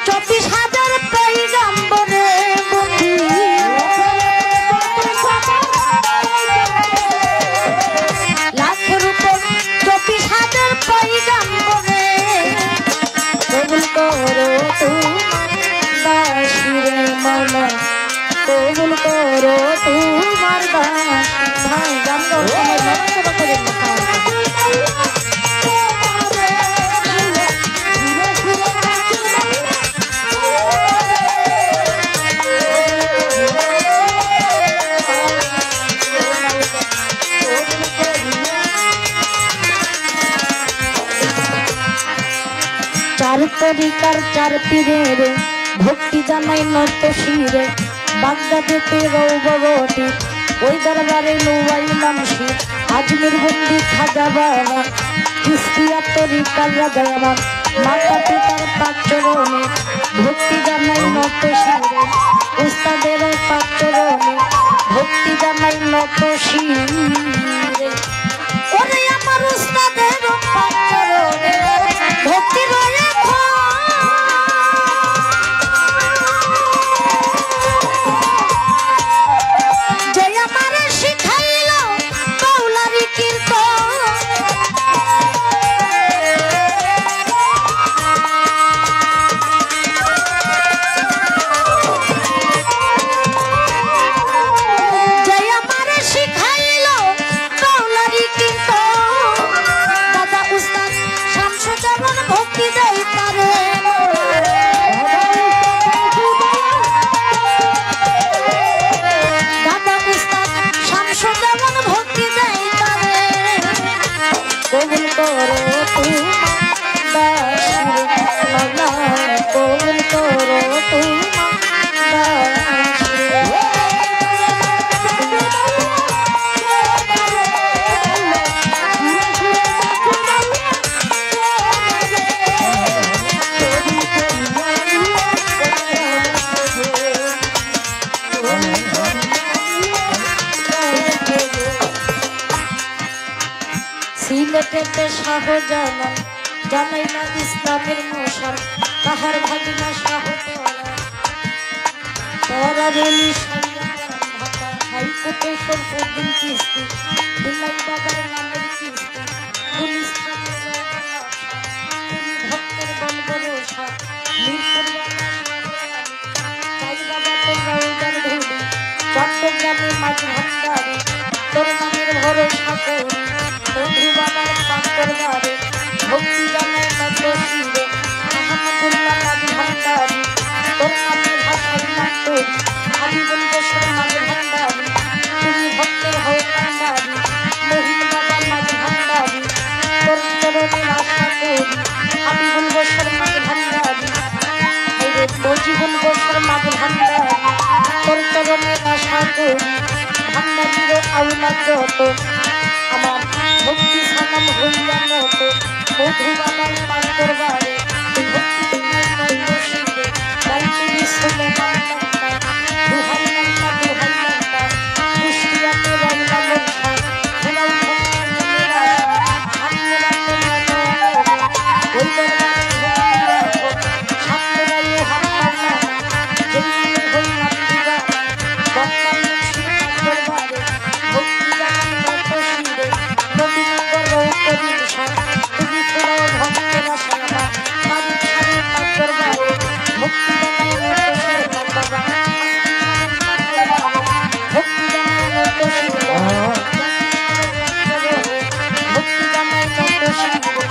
[SPEAKER 4] 24,000 পয়গাম্বরে বন্দী লাখের উপর 24,000 পয়গাম্বরে কবুল করো তোমার দাসী রে মাওলা কবুল করো তোমার দাসী ভাই গান সময় নষ্ট করে চার তরিকার চার পীরের ভক্তি জানাই নত শিরে বাগদাদেতে রৌবতী ওই দরবারে নুয়াইলাম শির আজমির বন্দি খাজা বাবা কিস্তিয়া তরিকার রাজা আমার মাতা পিতার পাক চরণে ভক্তি জানাই নত শিরে উস্তাদের পাক চরণে ভক্তি জানাই নত শিরে ওরে আমার উস্তাদের পাক চরণে ভক্তি রয়ে কবুল করো তোমার দাসী রে মাওলা কবুল করো তোমার দাসী সিলেটেতে শাহজালাল জানাইলা ইসলামের মশাল তাহার ভাগিনা শাহ তোরা রেলি নাই কোটেশ্বর পর্যন্ত কিস্তি বিলাই বাবার নামের কিস্তি গুলিস্তানের তুমি ভক্তের বল ভরসা মিরপুর চাই বাবা তোর রাউজার ধুলি চট্টগ্রামের মাঝ ভান্ডারে তোর নামের ভরসা করি বন্ধু বাবার পান্তর বারে ভক্তি জানায় নন্দ শিরে আহমদুল্লাহ মাঝ ভান্ডারে তোর নামের ভাষার নাম তোরি হাবিবুল বসর মাঝ ভান্ডারে তুমি ভক্তের হও কান্ডারি মহিন বাবা মাঝ ভান্ডারে তোর চরণের আশা করি হাবিবুল বসর মাঝ ভান্ডারে জীবন বছর মাঝ ভান্ডারি তোর চরণের আশা করি ভান্ডারির আউলা যত আমার ভক্তি সালাম হইয়া নত মধু বাবার পান্তর বারে ভক্তি শিবে তাই তুমি শুনে মান্না দুহাই নান্না দুহাই নান্না কুষ্টিয়াতে রইলা মনসা ফেরাও ভক্তের আশা সামনে রাখো মনে ওই দরবারে ভক্তি রাখো সামনে রাখো হাত পাল্লা যেই হই নান্দি বাবা বক্তা মুন্সির পান্তর বারে ভক্তি জানাই নত শিরে নবীনগর রৌতরীর সাথ তুমি ফেরাও ভক্তের আশা বাড়ি ছাড়ে পান্তর বারে ভক্তি জানাই নত শিরে বাবা ভক্তি জানাই নত শিরে ভক্তি জানাই নত শিরে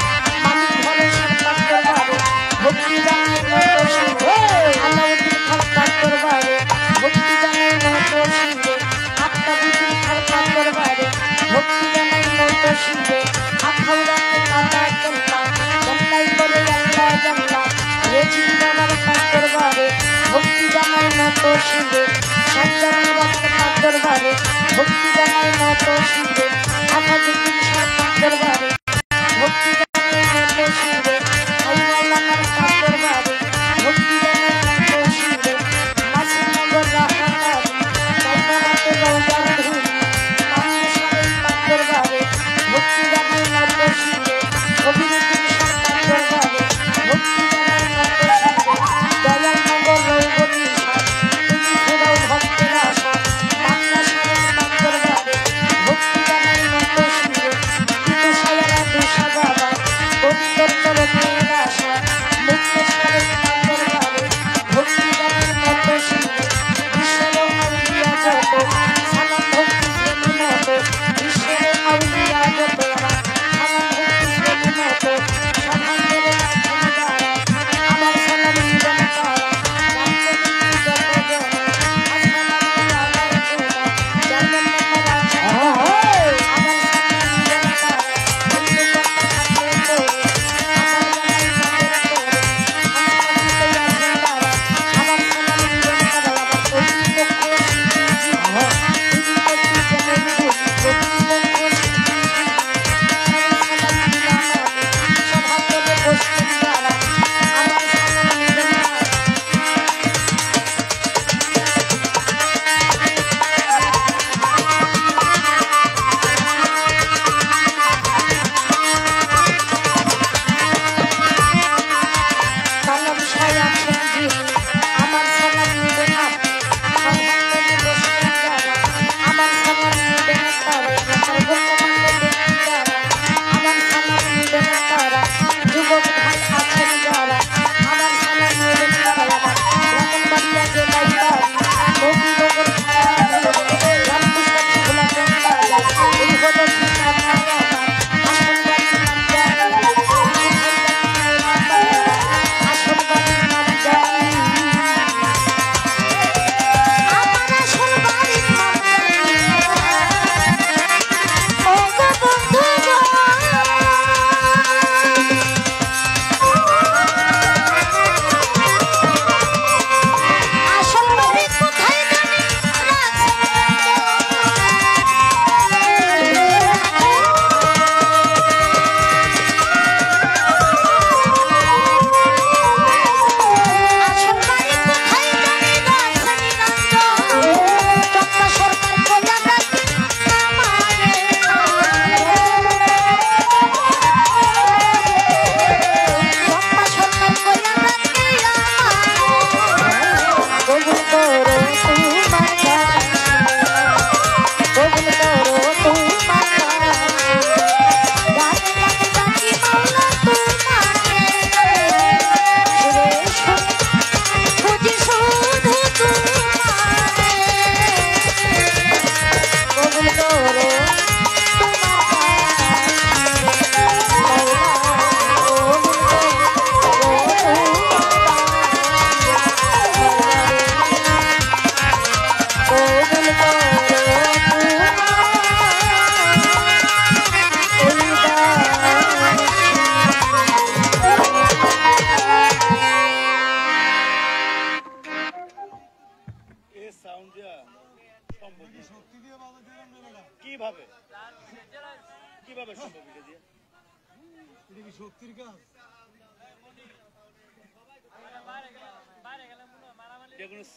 [SPEAKER 4] মালিক ভরসার পান্তর বারে ভক্তি জানাই নত শিরে আলাউদ্দিন খান পান্তর বারে ভক্তি জানাই নত শিরে আত্মা বুঝি খান পান্তর বারে ভক্তি জানাই নত শিরে আখাউড়াতে কাটা কেল্লা কেল্লাই করে আল্লাহ জাল্লা রেজিন বাবার পান্তর বারে ভক্তি জানাই নত শিরে সাজ্জানের বাবার পান্তর বারে ভক্তি জানাই নত শিরে আফাজুদ্দিন শাহ পান্তর বারে ভক্তি জানাই নত শিরে আইওয়ালার পান্তর বারে ভক্তি জানাই নত শিরে নাসিরনগর রাহাতারি চাইবারাতে রওজার ধুলি কামনেশ্বরের পান্তর বারে ভক্তি জানাই নত শিরে কবিরুদ্দিন শাহ পান্তর বারে ভক্তি জানাই নত শিরে দয়ালনগর রৌবনী শাহ তুমি ফেরাও ভক্তের আশা বাংলা সারের পান্তর বারে ভক্তি জানাই নত শিরে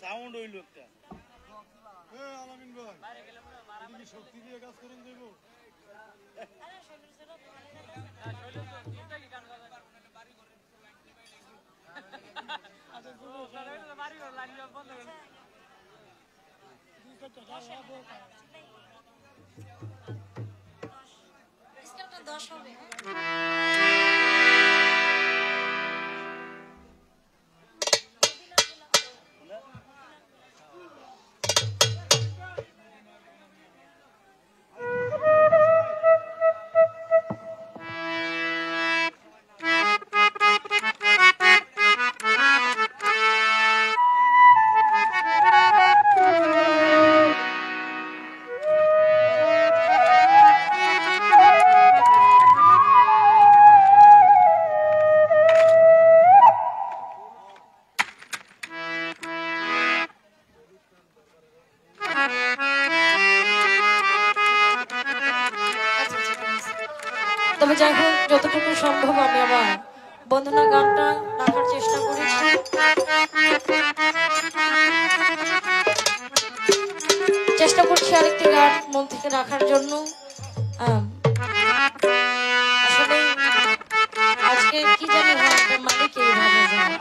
[SPEAKER 5] সাউন্ড হইল একটা
[SPEAKER 2] শক্তি দিয়ে কাজ করেন দেবো
[SPEAKER 4] তবে যাই হোক যতটুকু সম্ভব আমি আমার বন্দনা গানটা রাখার চেষ্টা করেছি। চেষ্টা করছি আরেকটি গান মন থেকে রাখার জন্য। আসলে আজকে কি জানি মালিক এইভাবে জানে।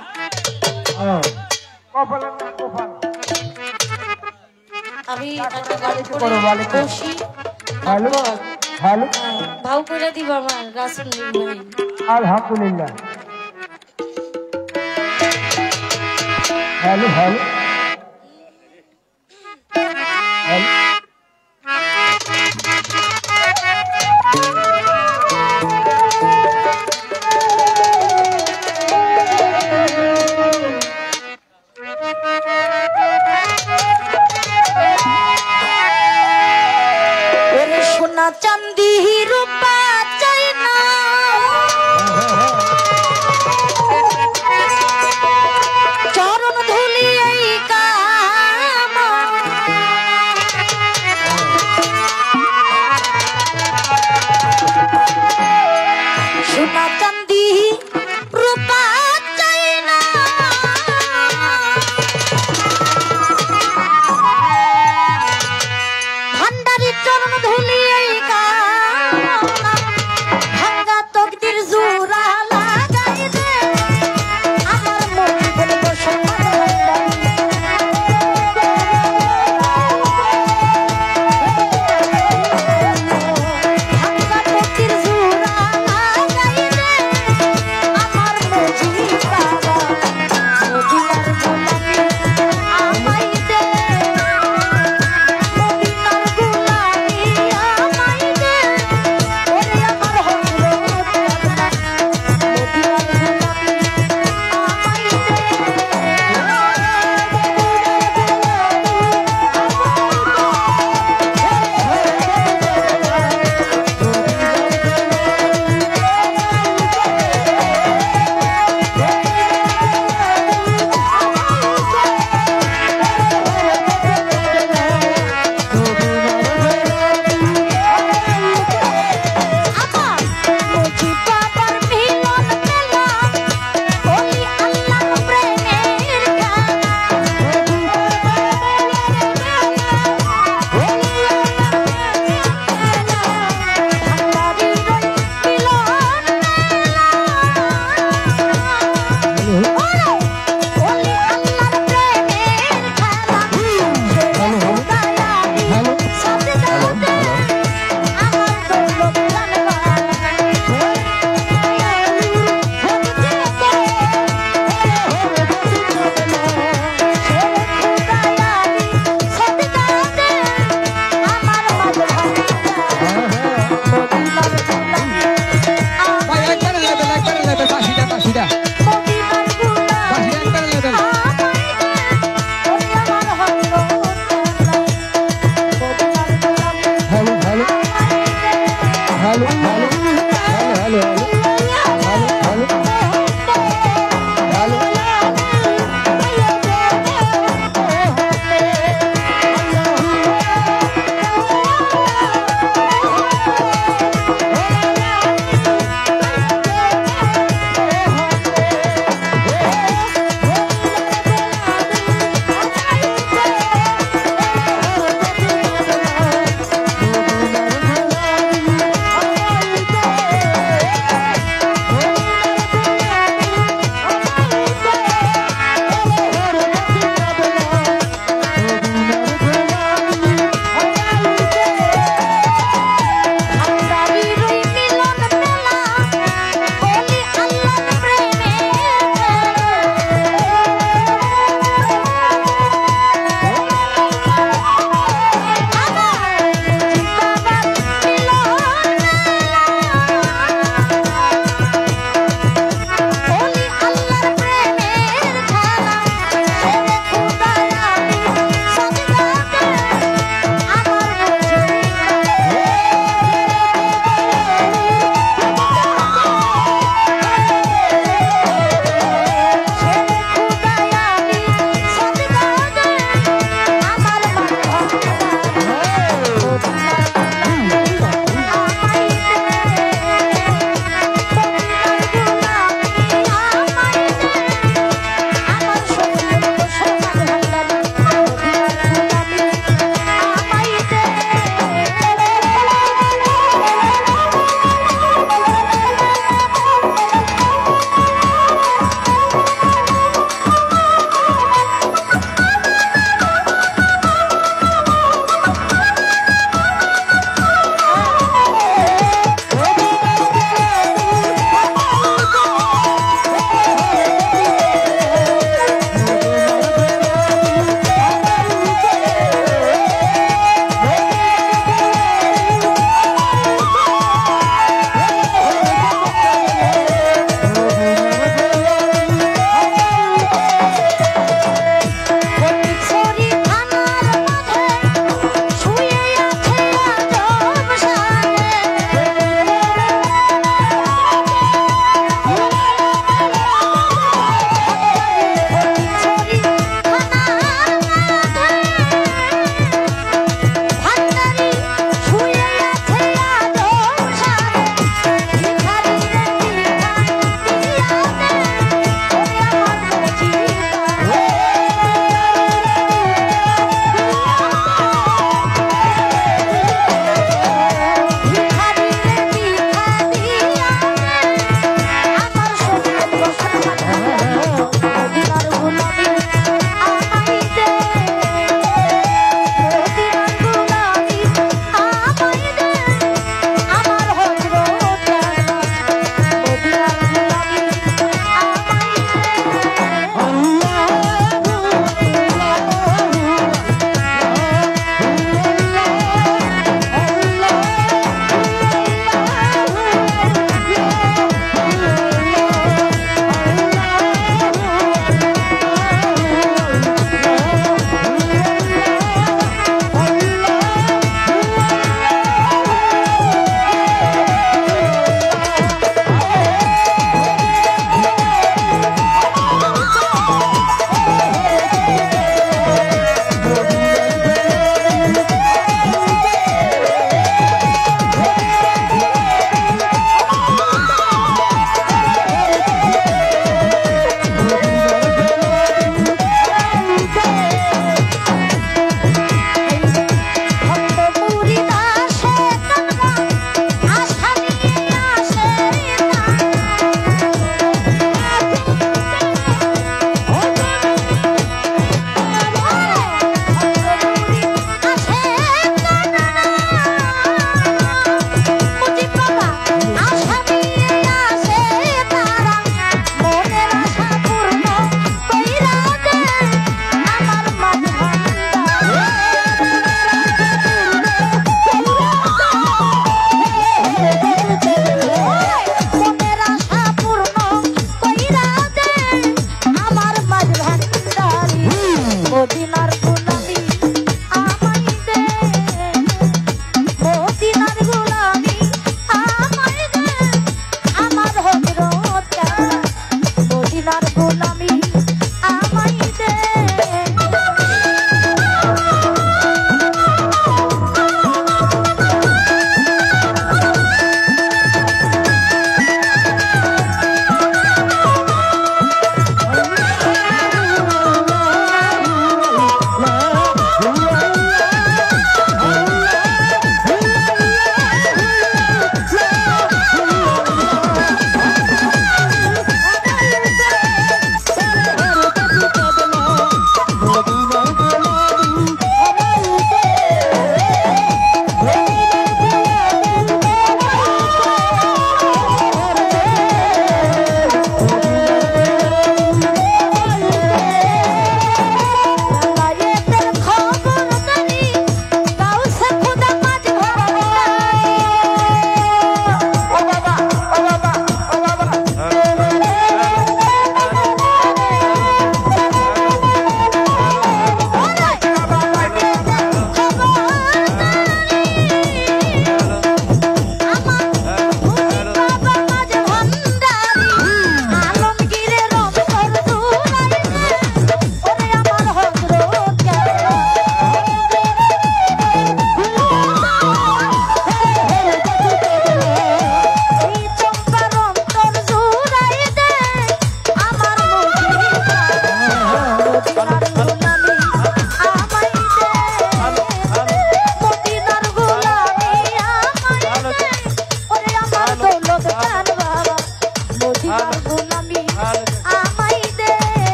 [SPEAKER 4] আমি একটা গান করে বসি, ভাও করে দিব আমার রাসুল ভাই।
[SPEAKER 2] আলহামদুলিল্লাহ। হ্যালো হ্যালো
[SPEAKER 4] সোনা চাঁদি রূপা চাই না, চরণ ধুলি এই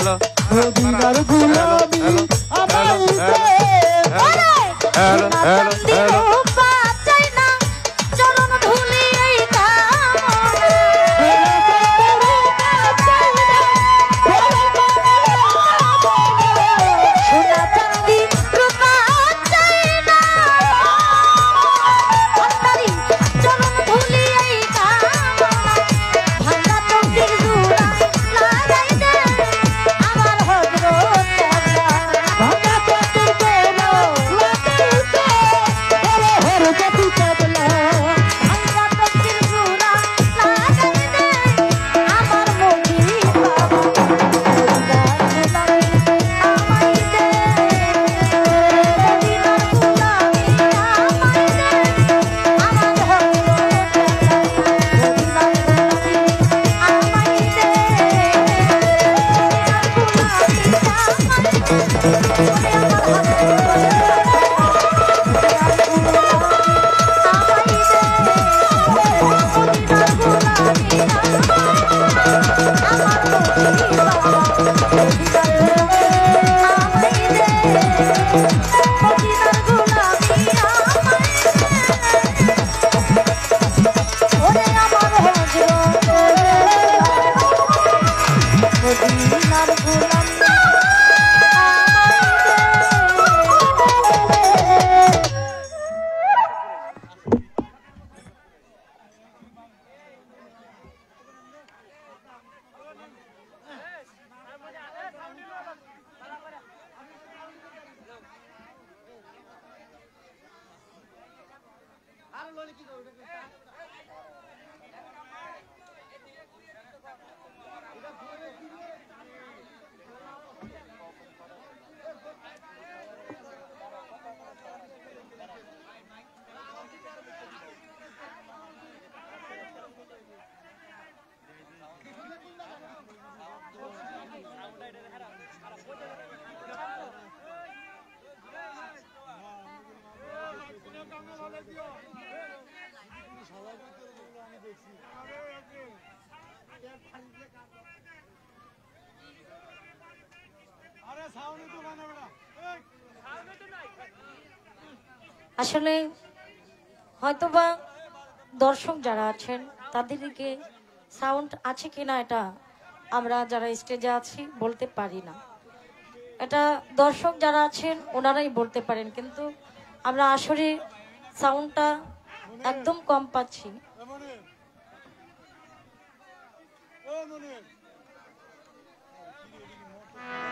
[SPEAKER 2] মদিনার গুলামি আমায় দে
[SPEAKER 4] আসলে হয়তোবা দর্শক যারা আছেন তাদেরকে সাউন্ড আছে কিনা এটা আমরা যারা স্টেজে আছি বলতে পারি না। এটা দর্শক যারা আছেন ওনারাই বলতে পারেন, কিন্তু আমরা আসলে সাউন্ডটা একদম কম পাচ্ছি।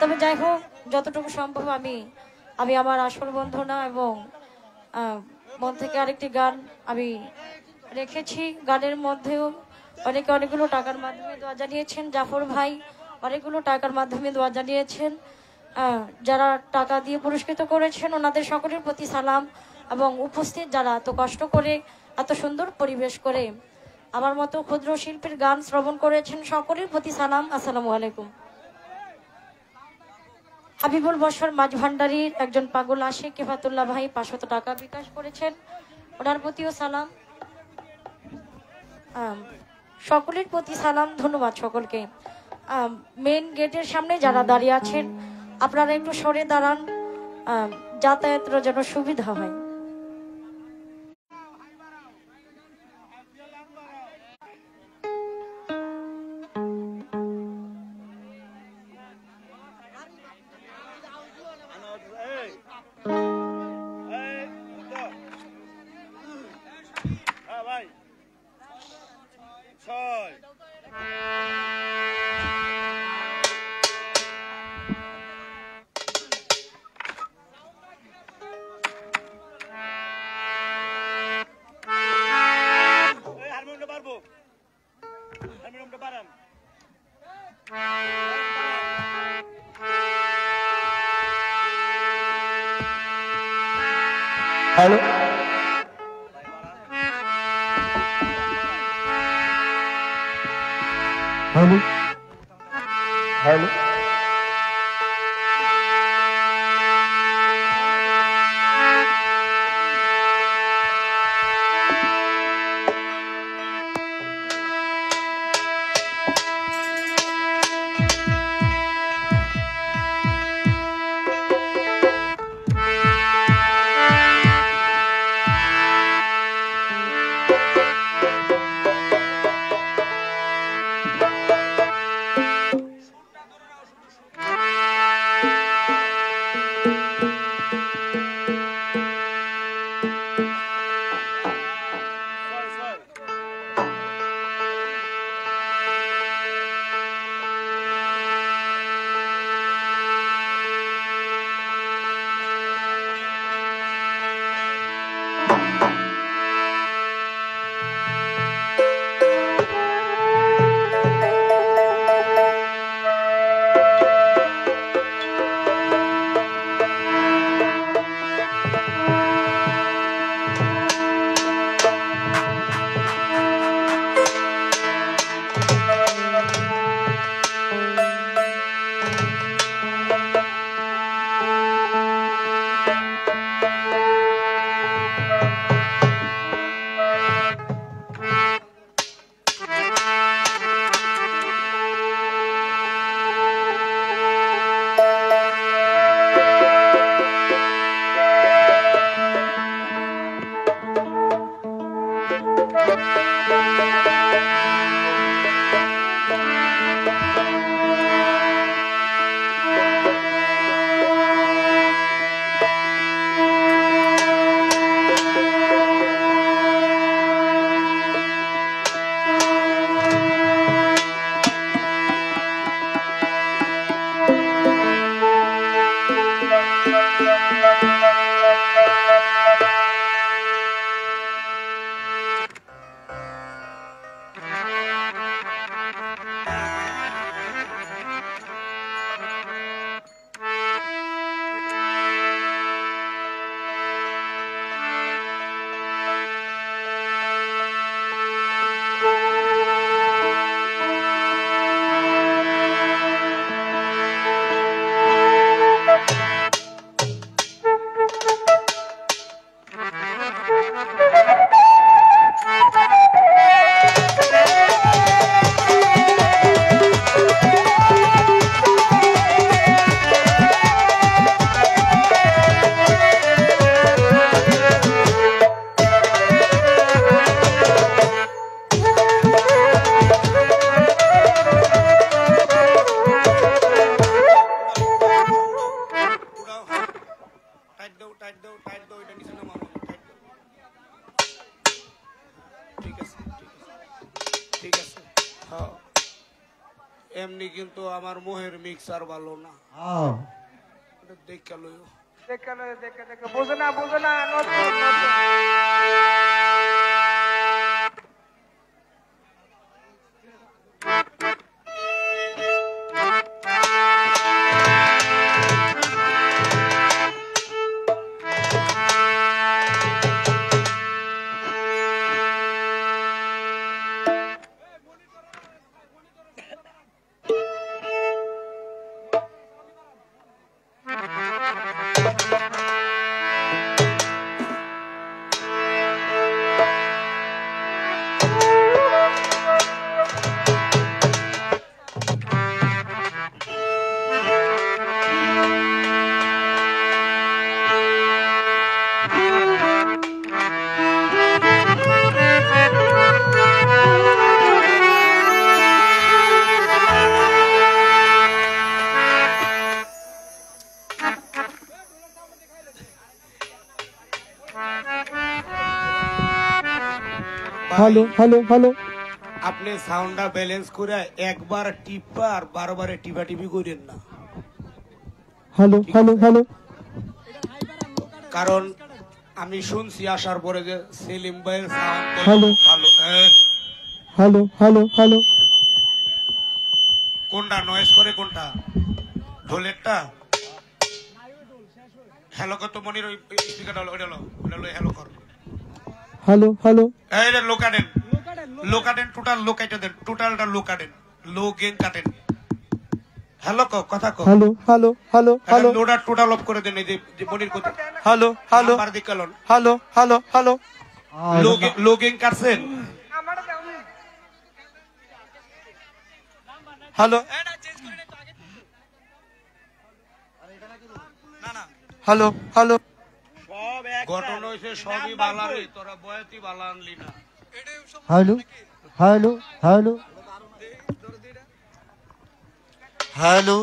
[SPEAKER 4] তবে যাই হোক, যতটুকু সম্ভব আমি আমার আসল বন্ধনা এবং মন থেকে আরেকটি গান আমি রেখেছি। গানের মধ্যেও অনেকে অনেকগুলো টাকার মাধ্যমে দোয়া জানিয়েছেন। জাফর ভাই অনেকগুলো টাকার মাধ্যমে দোয়া জানিয়েছেন। যারা টাকা দিয়ে পুরস্কৃত করেছেন ওনাদের সকলের প্রতি সালাম, এবং উপস্থিত যারা এত কষ্ট করে এত সুন্দর পরিবেশ করে আমার মতো ক্ষুদ্র শিল্পীর গান শ্রবণ করেছেন সকলের প্রতি সালাম। আসসালামু আলাইকুম। হাবিবুল বশর মাঝ ভান্ডারীর একজন পাগল আশিক কিফাতুল্লাহ ভাই 500 টাকা বিকাশ করেছেন, ওনার প্রতিও সালাম। সকলের প্রতি সালাম, ধন্যবাদ সকলকে। মেন গেটের সামনে যারা দাঁড়িয়ে আছেন আপনারা একটু সরে দাঁড়ান, যাতায়াতের যেন সুবিধা হয়।
[SPEAKER 5] ভাই 6 হারমোনিয়ামটা পারবো, হারমোনিয়ামটা পারান।
[SPEAKER 2] হ্যালো হ্যালো হ্যালো
[SPEAKER 6] এমনি কিন্তু আমার মোহের মিক্সার ভালো না
[SPEAKER 2] হ্যাঁ
[SPEAKER 6] দেখা লইও
[SPEAKER 7] দেখে বুঝে না নতুন
[SPEAKER 2] হ্যালো হ্যালো হ্যালো
[SPEAKER 6] আপনি সাউন্ডটা ব্যালেন্স করে একবার টিপা আর বারবার টিপা টিপি করেন না
[SPEAKER 2] হ্যালো হ্যালো হ্যালো
[SPEAKER 6] কারণ আমি শুনছি আসার পরে যে সেলিম ভাইয়ের সাউন্ড
[SPEAKER 2] হ্যালো।
[SPEAKER 6] ভালো
[SPEAKER 2] হ্যালো হ্যালো হ্যালো
[SPEAKER 6] কোনটা নয়েজ করে কোনটা ঢোলেরটা হ্যালো কত মনির ওই স্পিকারটা ওইটা হ্যালো কর
[SPEAKER 2] হ্যালো হ্যালো
[SPEAKER 6] এই রে লোকাডেন টোটাল লোকাইটা দেন টোটালটা লোকাডেন লো গেইন কাটেন হ্যালো কথা কও
[SPEAKER 2] hello hello hello hello
[SPEAKER 6] loader total off করে দেন এই যে মনির কত
[SPEAKER 2] হ্যালো হ্যালো
[SPEAKER 6] নাম্বার দিকালন
[SPEAKER 2] hello hello hello
[SPEAKER 6] low gain কাটছেন
[SPEAKER 2] হ্যালো হ্যালো হ্যালো
[SPEAKER 5] সব এক
[SPEAKER 6] ঘটনা হইছে সবই বালারি তোরা বয়াতি বালা আনলি না
[SPEAKER 2] হ্যালো হ্যালো হ্যালো হ্যালো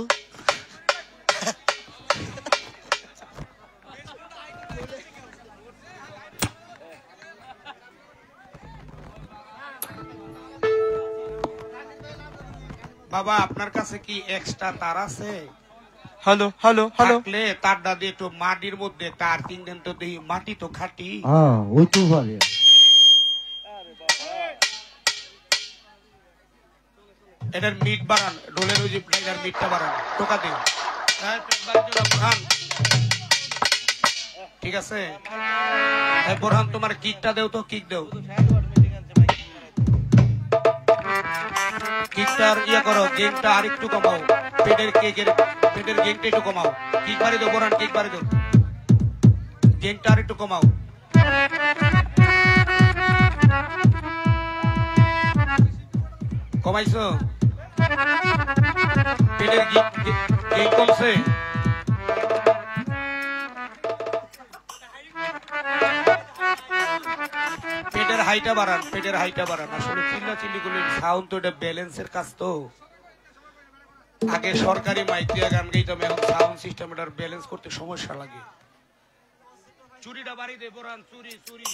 [SPEAKER 6] বাবা আপনার কাছে কি এক্সট্রা তার আছে
[SPEAKER 2] হ্যালো হ্যালো হ্যালো
[SPEAKER 6] থাকলে তারটা দিয়ে একটু মাটির মধ্যে তার কিনতেন তো দেখি মাটি তো খাটি
[SPEAKER 2] হ্যাঁ ওই তো পারে
[SPEAKER 6] এটার মিট বাড়ান রোলের ওই যে এটার মিটটা বাড়ান টোকা দিন বোরহান ঠিক আছে বোরহান তোমার কিকটা দেও তো কিক দেও কিকটার ইয়া করো গেমটা আর একটু কমাও পেটের গেমটা একটু কমাও কিক বাড়ি দাও বোরহান কিক বাড়ি দাও গেমটা আর একটু কমাও কমাইছো পেটের গেম কমছে পেটের হাইটা বাড়ান, পেটের হাইটা বাড়ান। আসলে চিল্লা চিল্লি করলে সাউন্ড তো এটা ব্যালেন্সের কাজ তো। আগে সরকারি মাইক দিয়ে গান গাইতাম, এখন সাউন্ড সিস্টেম এটার ব্যালেন্স করতে সমস্যা লাগে। চুরিটা বাড়ি দে বোরান, চুরি চুরি।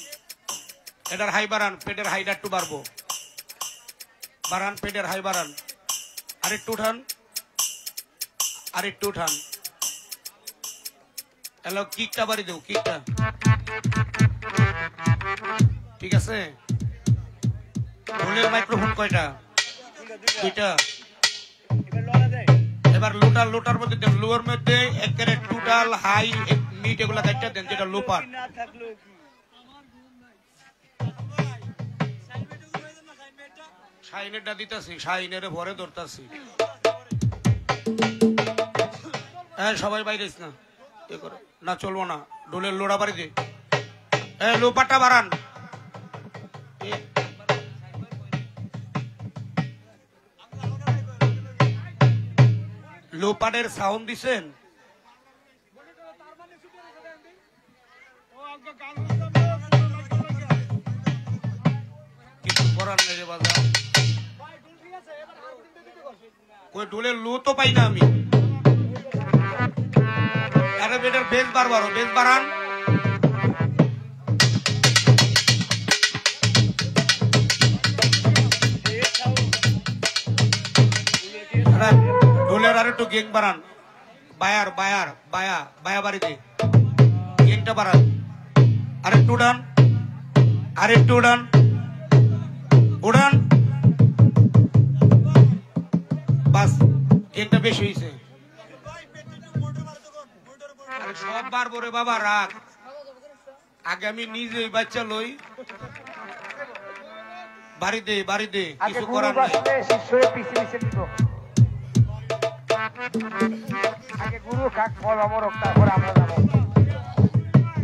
[SPEAKER 6] এটার হাই বাড়ান, পেটের হাইটা একটু বাড়বো। বাড়ান, পেটের হাই বাড়ান। আরেকটু উঠান, আরেকটু উঠান। হ্যালো, কিকটা বাড়ি দেও, কিকটা। ঠিক আছে। ঢোলের মাইক্রোফোন কয়টা? দুইটা। এবার লোটার, লোটার মধ্যে দেন, লোর মধ্যে একেবারে টোটাল হাই মিড এগুলা কাটটা দেন, যেটা লো পার্ট। শাইনেরটা দিতেছি, শাইনের ভরে ধরতেছি। হ্যাঁ, সবাই বাইরে না, এ করো না, চলবো না। ঢোলের লোড়া বাড়ি দে, লো পাটটা বাড়ান। লো পাটের সাউন্ড দিছেন? কিছু করার নেই রে বাজার। কই ঢোলের লো তো পাই না আমি। আরে বেটার বেস বাড়ানো, বেস বাড়ান। ঢোলের আর একটু গেং বাড়ান। বায়ার বায়ার বায়া বায়া বাড়িতে গেংটা বাড়ান। আরেকটু উড়ান, আরেকটু উড়ান, উড়ান। বাস, গেংটা বেশি হয়েছে। সব বাড়বো রে বাবা, রাখ। আগে আমি নিজে ওই বাচ্চা লই। বাড়ি দে, বাড়ি দে, কিছু করার নাই।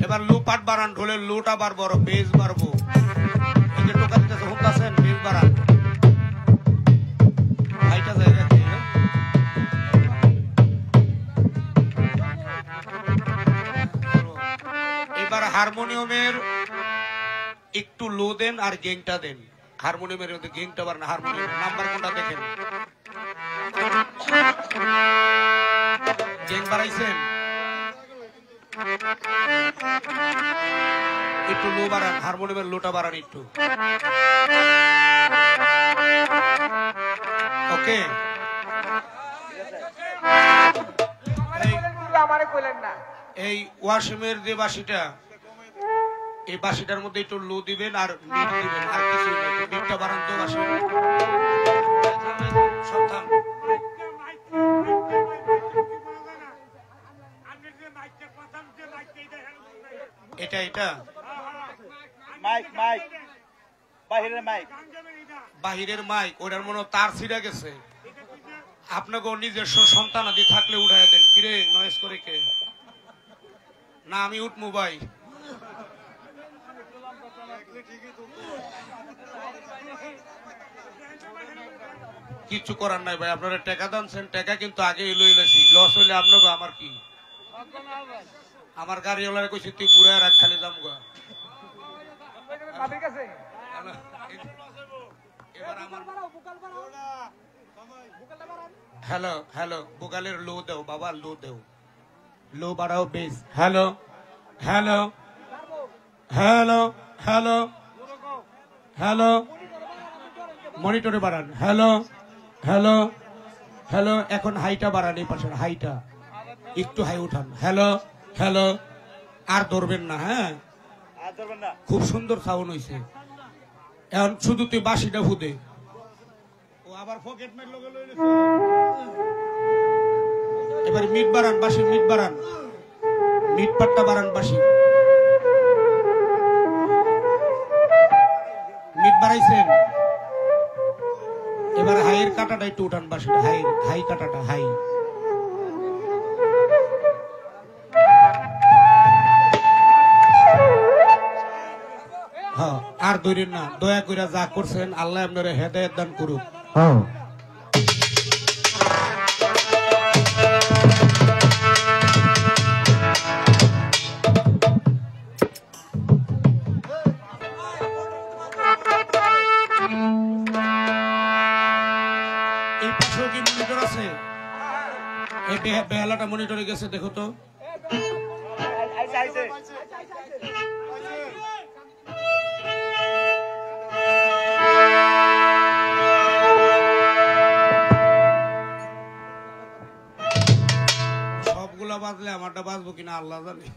[SPEAKER 6] এবার লো পাট বাড়ান, ঢোলের লোটা বাড়বো, বেস বাড়বো। এই যে টোকা দিতেছে, হুঁকাছেন, বেস বাড়ান। হাইটা জায়গা কি? এবার হারমোনিয়ামের একটু লো দেন আর গেংটা দেন। হারমোনিয়ামের মধ্যে গেংটা বাড়ান। হারমোনিয়ামের নাম্বার কোনটা দেখেন? গেং বাড়াইছেন? একটু লো বাড়ান, হারমোনিয়ামের লোটা বাড়ান একটু। ওকে, এই ওয়াসিমের যে বাঁশিটা, এই বাঁশিটার মধ্যে একটু লো দিবেন আর মিট দিবেন, আর কিছু না। মিটটা বাড়ান তো বাঁশি। সাবধান। এটা এটা
[SPEAKER 5] মাইক, মাইক, বাহিরের মাইক,
[SPEAKER 6] বাহিরের মাইক, ওটার মনে তার ছিঁড়ে গেছে। আপনাকে নিজস্ব সন্তানাদি থাকলে উঠাই দেন। কিরে নয়েজ করে কে? না, আমি উঠবো ভাই। কিচ্ছু করার নাই ভাই, আপনারা টাকা দানছেন, টাকা কিন্তু আগে লই লাইছি। লস হইলে আপনাকে আমার কি? আমার গাড়িওয়ালারে কইছি তুই বুড়া রাখ, খালি যাম গা। হ্যালো, হ্যালো, বোকালের লো দেও বাবা, লো দেও, লো বাড়াও, bass. Hello, hello, hello, hello, hello, মনিটরে বাড়ান। Hello, hello, hello. এখন হাইটা বাড়ান, এই পাশের হাইটা একটু হাই উঠান। হ্যালো, হ্যালো, আর ধরবেন না। হ্যাঁ, খুব সুন্দর সাউন্ড হয়েছে। এখন শুধু তুই বাঁশিটা ফুদে। ও আবার পকেট মেট লগে লইলে। এবার মিট বাড়ান, বাঁশির মিট বাড়ান, মিট পাটটা বাড়ান, বাঁশি মিট বাড়াইছেন। এবার হাইয়ের কাটাটা একটু উঠান, বাঁশির হাই, হাই কাটাটা, হাই। হ্যাঁ, আর ধরেন না, দয়া করে যা করছেন আল্লাহ আপনারা হেদায়েত দান করুক। বেহালাটা মনিটরে গেছে দেখো তো।
[SPEAKER 5] আইছে আইছে
[SPEAKER 6] সবগুলা বাজলে আমারটা বাজবো কিনা আল্লাহ জানে।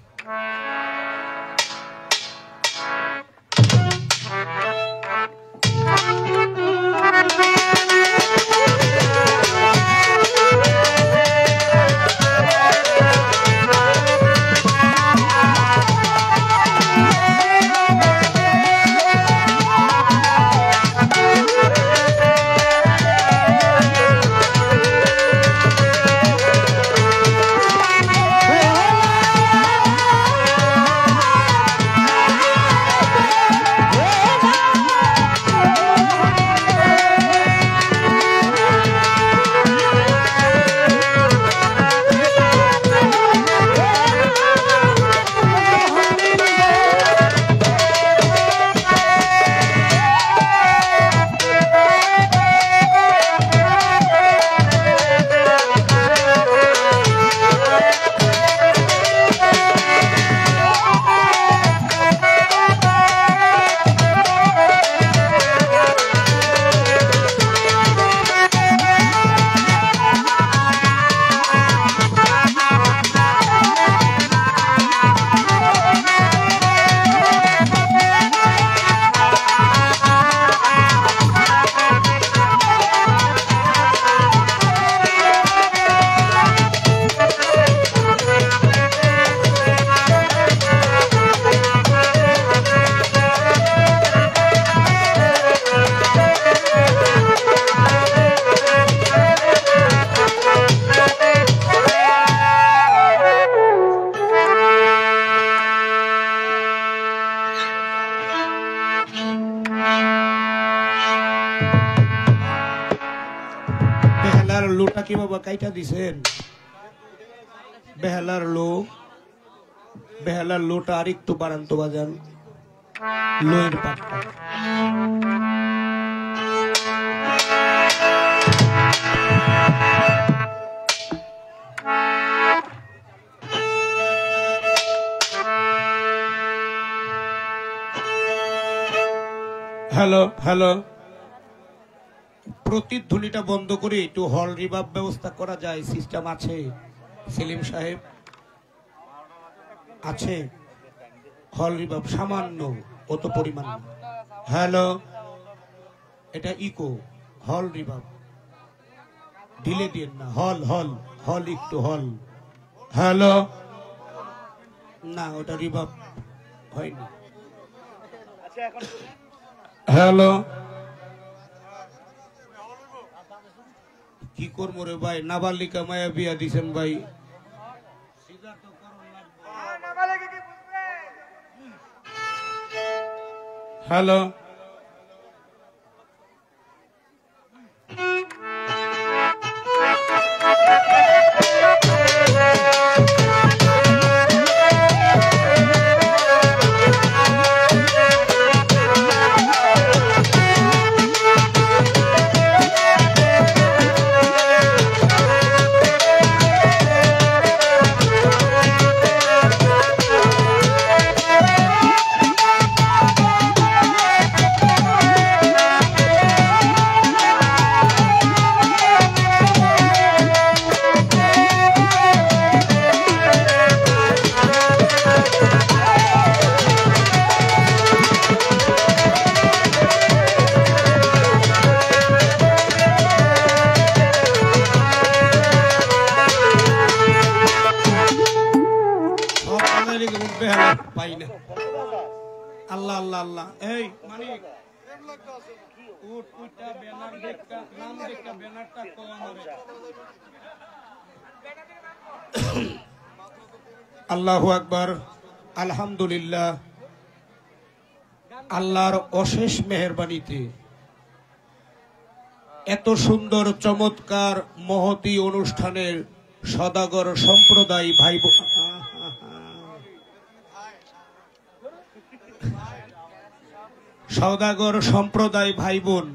[SPEAKER 6] বেহালার লোটা কি বাবা কাইটা দিছেন? বেহালার লোটা আর একটু বাড়ান তো বাজান, লোয়ের পাটটা। হ্যালো হ্যালো, প্রতিধ্বনিটা বন্ধ করে একটু হল রিভাব ব্যবস্থা করা যায়? সিস্টেম আছে সেলিম সাহেব? আছে হল রিভাব সামান্য, অত পরিমাণ। হ্যালো, এটা ইকো, হল রিভাব ঢিলে দিন না। হল হল হল একটু হল। হ্যালো, না ওটা রিভাব হয়নি। হ্যালো, কি করবো রে ভাই, নাবালিকা মায়া বিয়া দিছেন ভাই। হ্যালো, পাই না। আল্লাহ আল্লাহ আল্লাহ। এই মানিক উঠ, উঠটা ব্যানার দেখা, নাম দেখা ব্যানারটা কো আমারে। আল্লাহু আকবার, আলহামদুলিল্লাহ। আল্লাহর অশেষ মেহেরবানিতে এত সুন্দর চমৎকার মহতি অনুষ্ঠানের সদাগর সম্প্রদায় ভাই সদাগর সম্প্রদায় ভাই বোন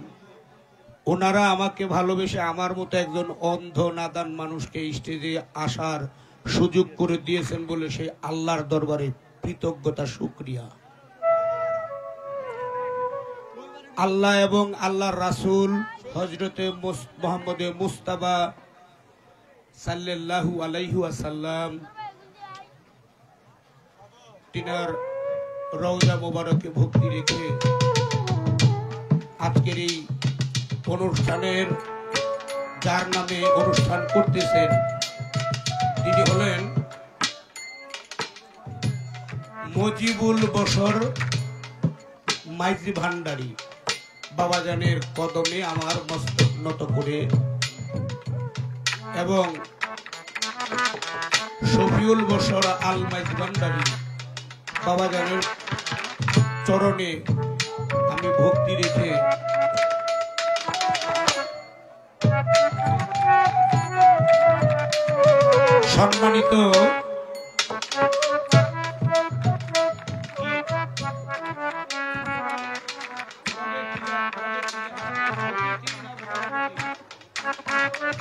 [SPEAKER 6] ওনারা আমাকে ভালোবেসে আমার মতো একজন অন্ধ নাদান মানুষকে স্টেজে আসার সুযোগ করে দিয়েছেন বলে সেই আল্লাহর দরবারে কৃতজ্ঞতা শুকরিয়া। আল্লাহ এবং আল্লাহর রাসূল হযরতে মুহাম্মদে মুস্তাফা সাল্লাল্লাহু আলাইহি ওয়াসাল্লাম তিনার রওজা মোবারকে ভক্তি রেখে আজকের এই অনুষ্ঠানের যার নামে অনুষ্ঠান করতেছেন তিনি হলেন মজিবুল বশর মাইজি ভান্ডারী। বাবাজানের কদমে আমার মস্তক নত করে এবং শফিউল বশর আল মাইজি ভান্ডারী বাবাজানের চরণে আমি ভক্তি রেখে সম্মানিত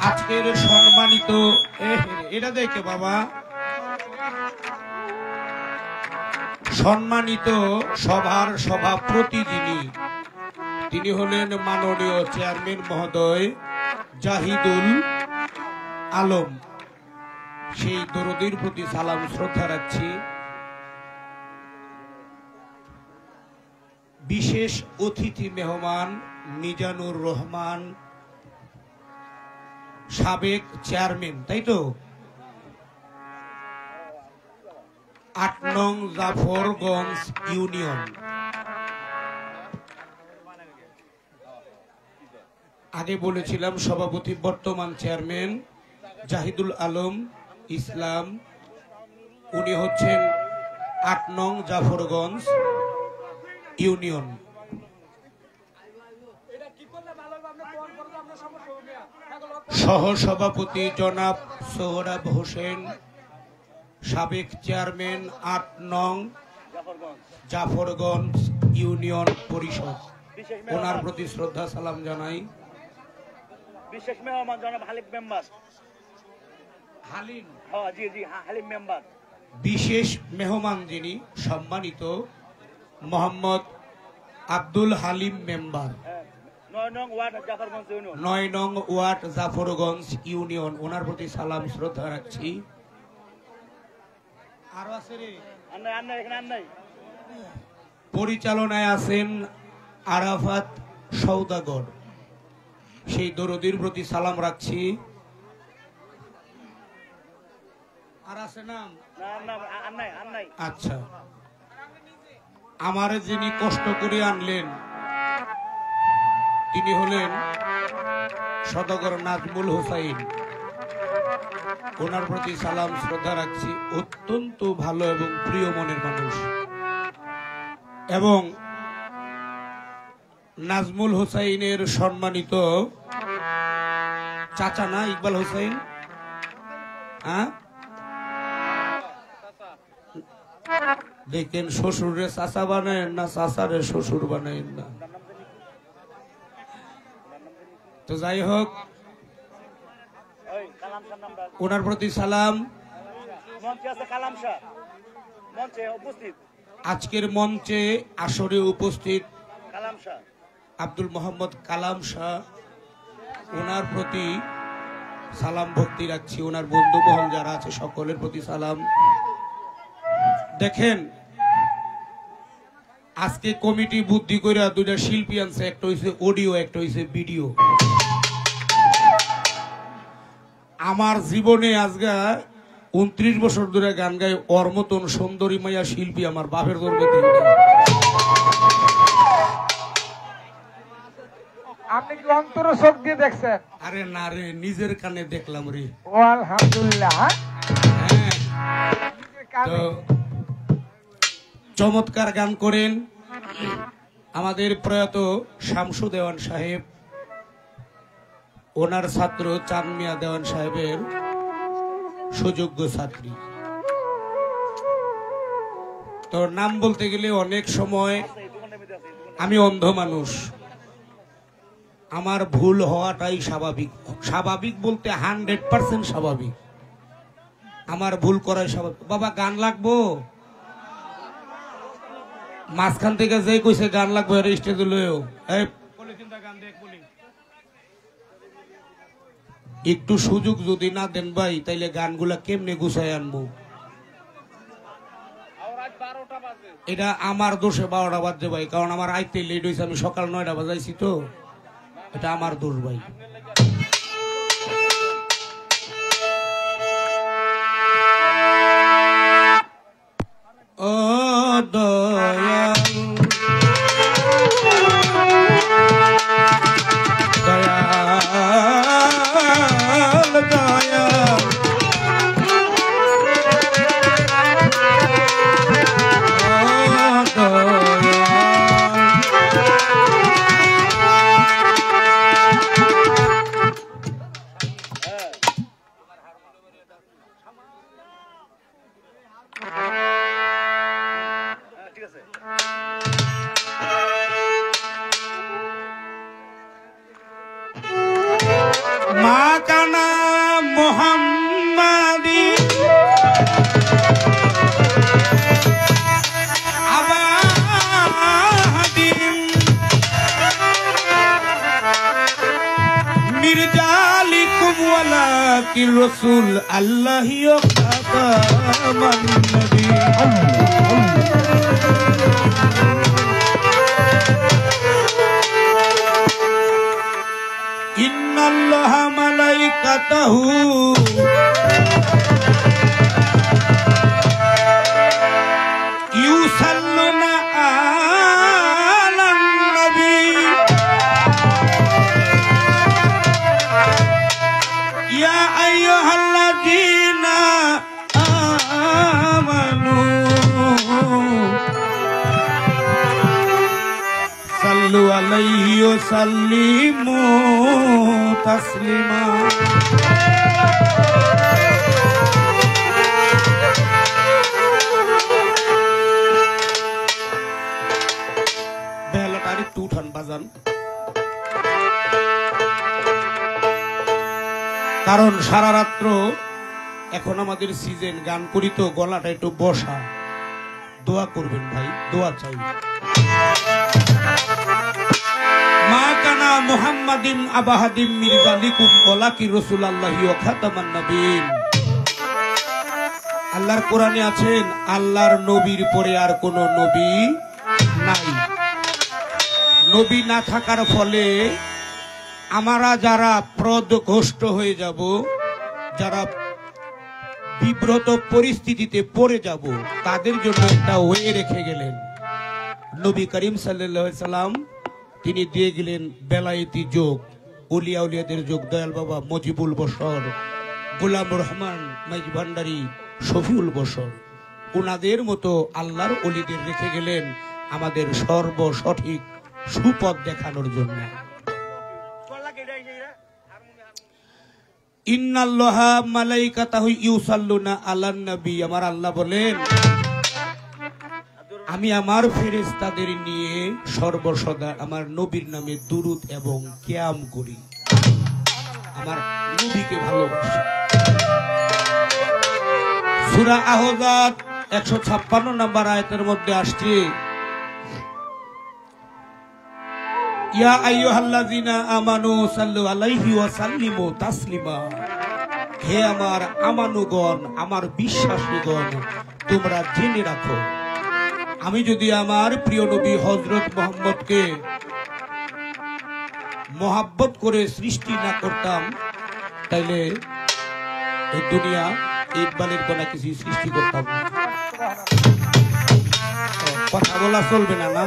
[SPEAKER 6] আজকের সম্মানিত এটা দেখে বাবা সম্মানিত সভার সভাপতি তিনি হলেন মাননীয় চেয়ারম্যান মহোদয় জাহিদুল আলম। সেই দরদির প্রতি সালাম শ্রদ্ধা রাখছি। বিশেষ অতিথি মেহমান মিজানুর রহমান সাবেক চেয়ারম্যান, তাই তো, ৮ নং জাফরগঞ্জ ইউনিয়ন। আগে বলেছিলাম সভাপতি বর্তমান চেয়ারম্যান জাহিদুল আলম ইসলাম, উনি হচ্ছেন ৮ নং জাফরগঞ্জ ইউনিয়ন। সহসভাপতি জনাব সোহরাব হোসেন সাবেক চেয়ারম্যান ৮ নং জাফরগঞ্জ ইউনিয়ন পরিষদ, ওনার প্রতি শ্রদ্ধা সালাম জানাই।
[SPEAKER 5] বিশেষ মেহমান জনাব হালিম মেম্বার।
[SPEAKER 6] হালিম,
[SPEAKER 5] জি জি, হালিম মেম্বার।
[SPEAKER 6] বিশেষ মেহমান যিনি সম্মানিত মোহাম্মদ আব্দুল হালিম মেম্বার,
[SPEAKER 5] ৯ নং ওয়ার্ড জাফরগঞ্জ ইউনিয়ন।
[SPEAKER 6] ৯ নং ওয়ার্ড জাফরগঞ্জ ইউনিয়ন, ওনার প্রতি সালাম শ্রদ্ধা রাখছি। আরো আছে রে, পরিচালনায় আছেন আরাফাত সওদাগর, সেই দরদির প্রতি সালাম রাখছি। আর আছে নাম? আচ্ছা, আমারে যিনি কষ্ট করে আনলেন তিনি হলেন সওদাগর নাজমুল হোসাইন, ওনার প্রতি সালাম শ্রদ্ধা রাখছি। অত্যন্ত ভালো এবং প্রিয় মনের মানুষ। এবং নাজমুল হোসাইনের সম্মানিত চাচা না ইকবাল হোসাইন, হ্যাঁ দেখেন শ্বশুরে চাচা বানায়েন না চাচারে শ্বশুর বানায়েন না। তো যাই হোক, ওনার প্রতি সালাম। আজকের মঞ্চে আসরে উপস্থিত আব্দুল মোহাম্মদ কালাম শাহ, ওনার প্রতি সালাম ভক্তি রাখছি। ওনার বন্ধু মহল যারা আছে সকলের প্রতি সালাম। দেখেন আজকে কমিটি বুদ্ধি করে দুইটা শিল্পী আনছে, একটা হইছে অডিও, একটা হইছে ভিডিও। আমার জীবনে আজকে 29 বছর ধরে গান গাই, ওর মতন সুন্দরী মাইয়া শিল্পী আমার বাপের দরবে।
[SPEAKER 7] আপনি কি অন্তর চোখ দিয়ে দেখছেন?
[SPEAKER 6] আরে না রে, নিজের কানে দেখলাম রে।
[SPEAKER 7] ও আলহামদুলিল্লাহ।
[SPEAKER 6] তো চমৎকার গান করেন আমাদের প্রয়াত শামসু দেওয়ান সাহেব, ওনার ছাত্র চাঁদমিয়া দেওয়ান সাহেবের সুযোগ্য ছাত্রী। তো নাম বলতে গেলে অনেক সময়, আমি অন্ধ মানুষ, আমার ভুল হওয়াটাই স্বাভাবিক। স্বাভাবিক বলতে 100% স্বাভাবিক। আমার ভুল করাই স্বাভাবিক। বাবা গান লাগবো? মাঝখান থেকে যে কইছে গান লাগবে স্টেজে লইও। একটু সুযোগ যদি না দেন ভাই তাইলে গানগুলা কেমনে গুছাই আনবো? এটা আমার দোষে 12টা বাজছে ভাই, কারণ আমার আইতে লেট হয়েছে। আমি সকাল 9টা বাজাইছি, তো এটা আমার দোষ ভাই। ও দয়াল দয়াল দয়াল মাকানা মোহাম্মদি আবাদিন মির্জালিকুম ওয়ালাকি রাসূল আল্লাহি খাতামান নবী। ইন্নাল্লাহা মালাইকাতাহু ইউসাল্লুনা আলান নবী ইয়া আইয়ুহাল্লাযীনা আমানু সাল্লু আলাইহি ওয়া সাল্লিমু তাসলিমা। বেলাটা একটু উঠান বাজান, কারণ সারা রাত্র এখন আমাদের সিজন, গান করি তো গলাটা একটু বসা। দোয়া করবেন ভাই, দোয়া চাই। মা কানা মুহাম্মাদিন আবাহাদিম মির্জালিকুম ওয়ালাকি রাসূলুল্লাহি ওয়া খাতামান নবীন। আল্লাহর কোরআনে আছেন আল্লাহর নবীর পরে আর কোন নবী নাই। নবী না থাকার ফলে আমরা যারা পদভ্রষ্ট হয়ে যাব, যারা বিব্রত পরিস্থিতিতে পড়ে যাব, তাদের জন্য একটা ওয়ে রেখে গেলেন নবী করিম সাল্লাল্লাহু আলাইহি সাল্লাম। তিনি দিয়ে গেলেন বেলায়েতি যোগ, উলিয়া উলিয়াদের যোগ। দয়াল বাবা মজিবুল বশর, গোলাম রহমান মাইজ ভান্ডারী, শফিউল বশর, ওনাদের মতো আল্লাহর ওলিদের রেখে গেলেন আমাদের সর্বসঠিক সুপথ দেখানোর জন্য। ইন্নাল্লাহা মালাইকাতাহু ইউসাল্লুনা আলান নবী। আমার আল্লাহ বলেন আমি আমার ফেরেশতাদের নিয়ে সর্বসদা আমার নবীর নামে দুরূদ এবং কিয়াম করি, আমার নবীকে ভালোবাসি। সূরা আহজাব 156 নম্বর আয়াতের মধ্যে আসছে ইয়া আইয়ুহাল্লাযীনা আমানু সাল্লু আলাইহি ওয়া সাল্লিমু তাসলিমা। হে আমার আমানুগণ, আমার বিশ্বাসীগণ, তোমরা জেনে রাখো আমি যদি আমার প্রিয় নবী হযরত মুহাম্মদকে মোহাব্বত করে সৃষ্টি না করতাম, তাইলে এই দুনিয়া ইকবালের কোন কিছু সৃষ্টি করতাম না। কথা বলা চলবে না, না?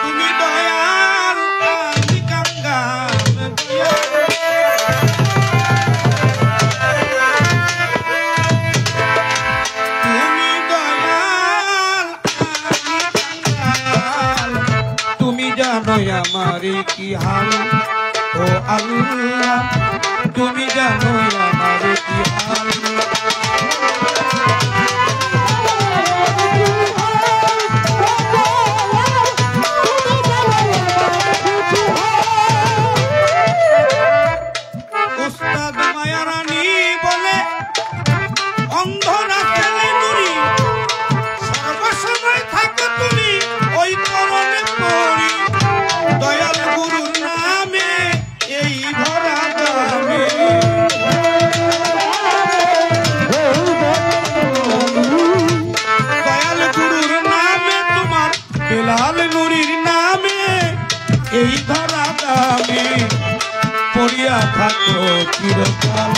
[SPEAKER 6] তুমি দয়াল আমি কাঙ্গাল, তুমি দয়াল তুমি জানো আমার কি হাল, ও আল্লাহ তুমি জানো আমার কি হাল। থাকো চিরকাল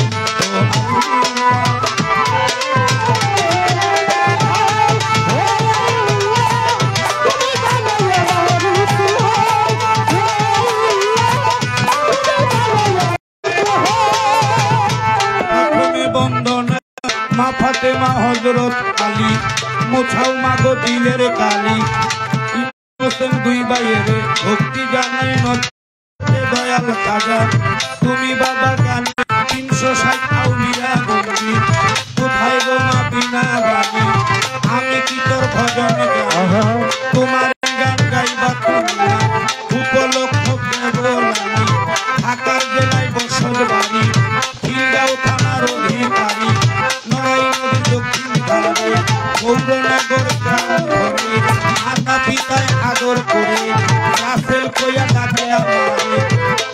[SPEAKER 6] বন্দনা মা ফাতেমা হযরত আলী মোছাও মাগো দিলের কালি হোসেন দুই ভাইয়ের ভক্তি জানাই দয়াল খাজা তুমি বাবা গান 360 আউলিয়া বন্দি কোথায় গো মা বিনা গানি আমি কি তোর ভজন গাই তোমার গান গাইবা তুমি উপলক্ষ দেবলানি ঢাকার জেলায় বসত বাড়ি খিলগাঁও থানার অধিকারী নড়াই নদী দক্ষিণ ধারে গৌরনগর গ্রাম ঘরে মাতা পিতায় আদর করে রাসেল কইয়া ডাকে আমারে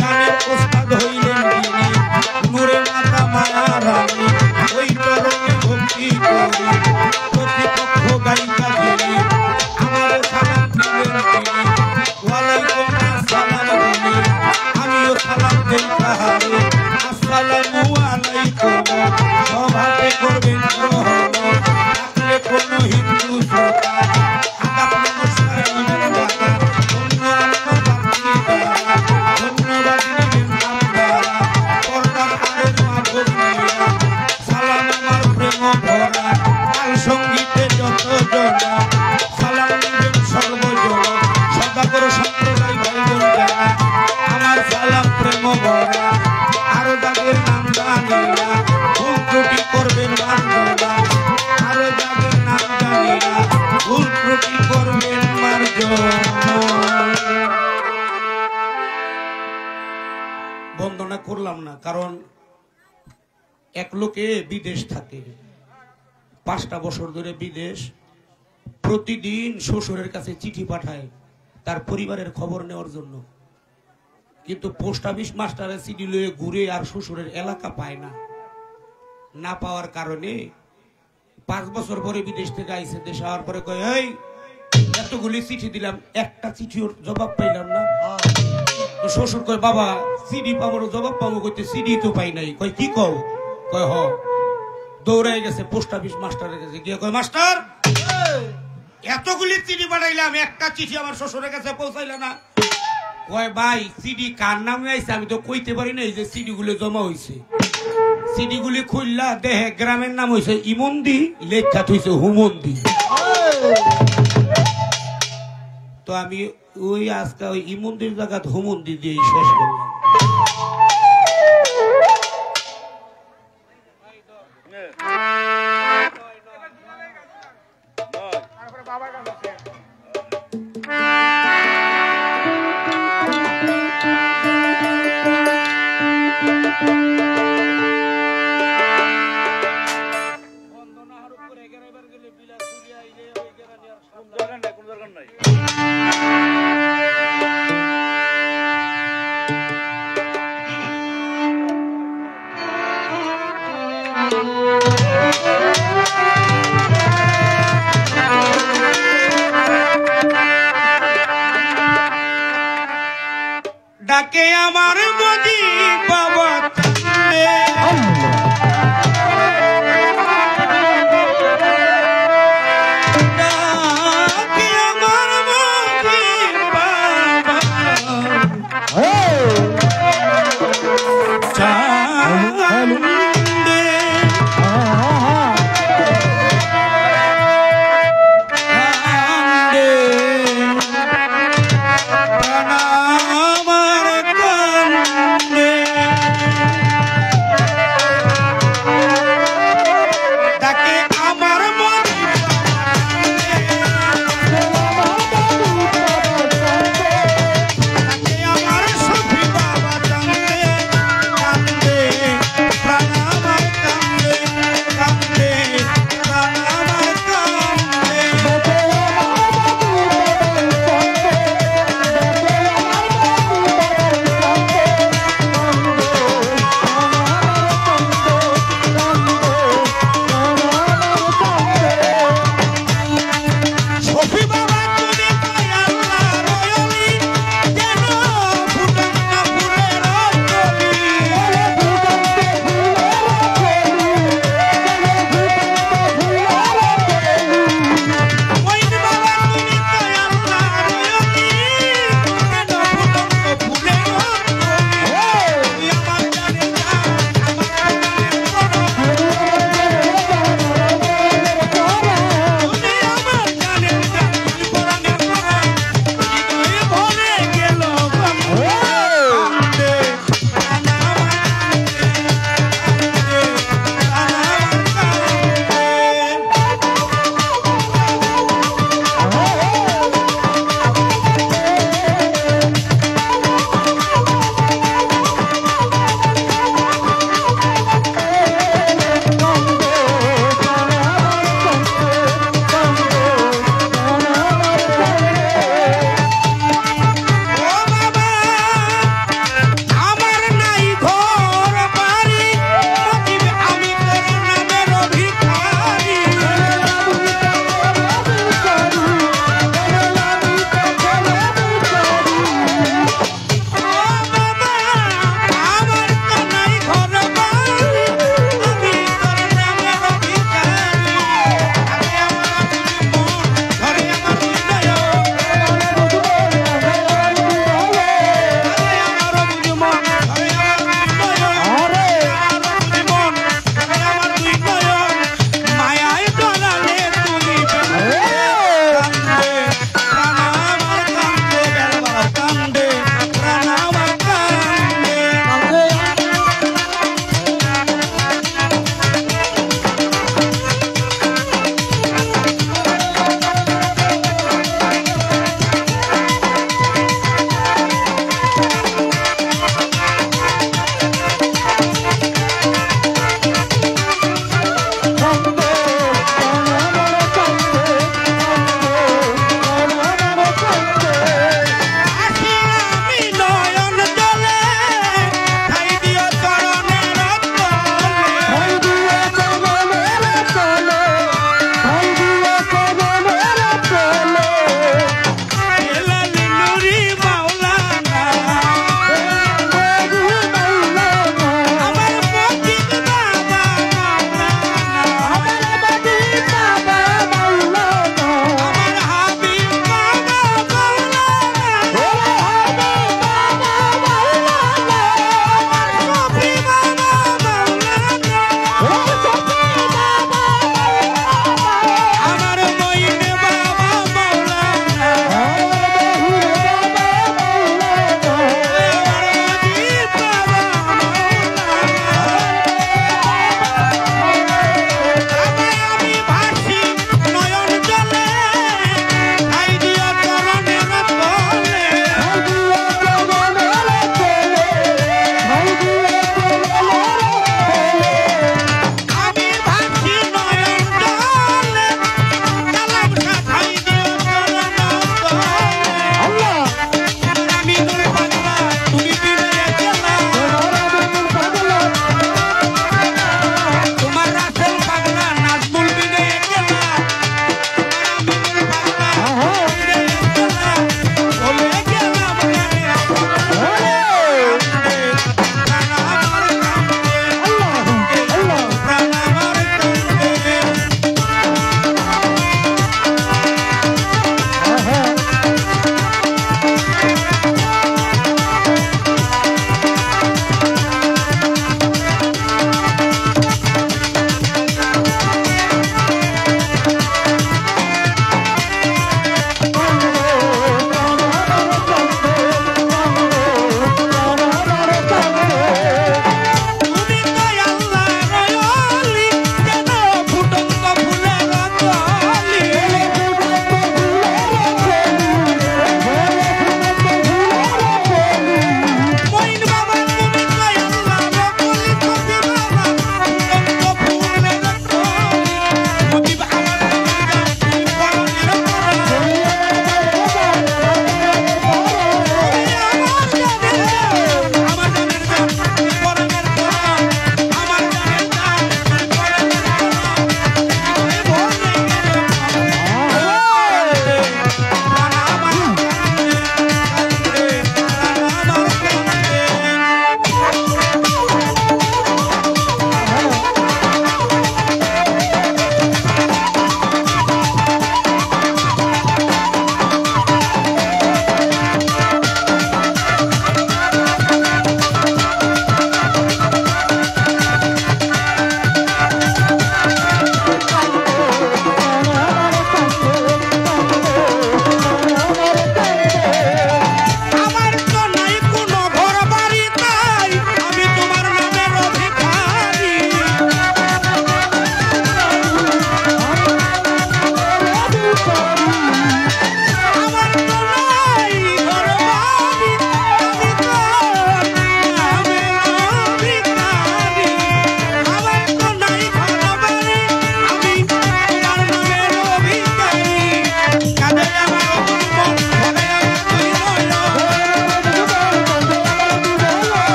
[SPEAKER 6] গানের ওস্তাদ হইলেন যিনি নূরে মাতা মায়া রানী ওই চরণে ভক্তি করি প্রতিপক্ষ গায়িকা যিনি আমার সালাম দিলেন তিনি ওয়ালাইকুম আসসালাম বলি আমিও সালাম দেই তাহারে আসসালামু আলাইকুম সভাতে করবেন গ্রহণ ডাকলে কোনো হিন্দু শ্রোতা আদাব নমস্কার দিবেন দাদা অন্য বাকি দ্বারা ধন্যবাদ দিবেন আপনারা পর্দার আড়ের মা ভগ্নীরা সালাম আমার প্রেম ভরা কাল সঙ্গীতে যত জনা সালাম দিবেন সর্বজন সদাগর সম্প্রদায় ভাইবোন যারা আমার সালাম প্রেম ভরা আরো যাদের নাম জানি না ভুল ত্রুটি করবেন মার্জনা আরো যাদের নাম জানি না ভুল ত্রুটি করবেন মার্জনা বন্দনা করলাম না কারণ এক লোকে বিদেশ থাকে 5টা বছর ধরে বিদেশ প্রতিদিন শ্বশুরের কাছে চিঠি পাঠায় তার পরিবারের খবর নেওয়ার জন্য কিন্তু পোস্ট অফিস মাস্টারের চিঠি লয়ে ঘুরে আর শ্বশুরের এলাকা পায় না না পাওয়ার কারণে 5 বছর পরে বিদেশ থেকে আইসে দেশে আওয়ার পরে কয় এই এতগুলি চিঠি দিলাম একটা চিঠির জবাব পাইলাম না তো শ্বশুর কয় বাবা সিডি পাবো জবাব পাবো কইতে সিডি তো পাই নাই কয় কি কও কয় হ দৌড়াই গেছে পোস্ট অফিস মাস্টারের কাছে গিয়ে কয় মাস্টার এতগুলি চিঠি পাঠাইলাম একটা চিঠি আমার শ্বশুরের কাছে পৌঁছাইল না কয় ভাই সিডি কার নামে আইছে আমি তো কইতে পারি না এই যে সিডি গুলো জমা হইছে সিডি গুলি খুললা দেহে গ্রামের নাম হইছে ইমন্দি লেখা হইছে হুমন্দি তো আমি ওই আজকে ওই ইমন্দির জায়গা হুমন্দি দিয়ে শেষ করলাম ডাকে আমার মজি বাবা ডাকে আমার মজি বাবা চান্দে কান্দে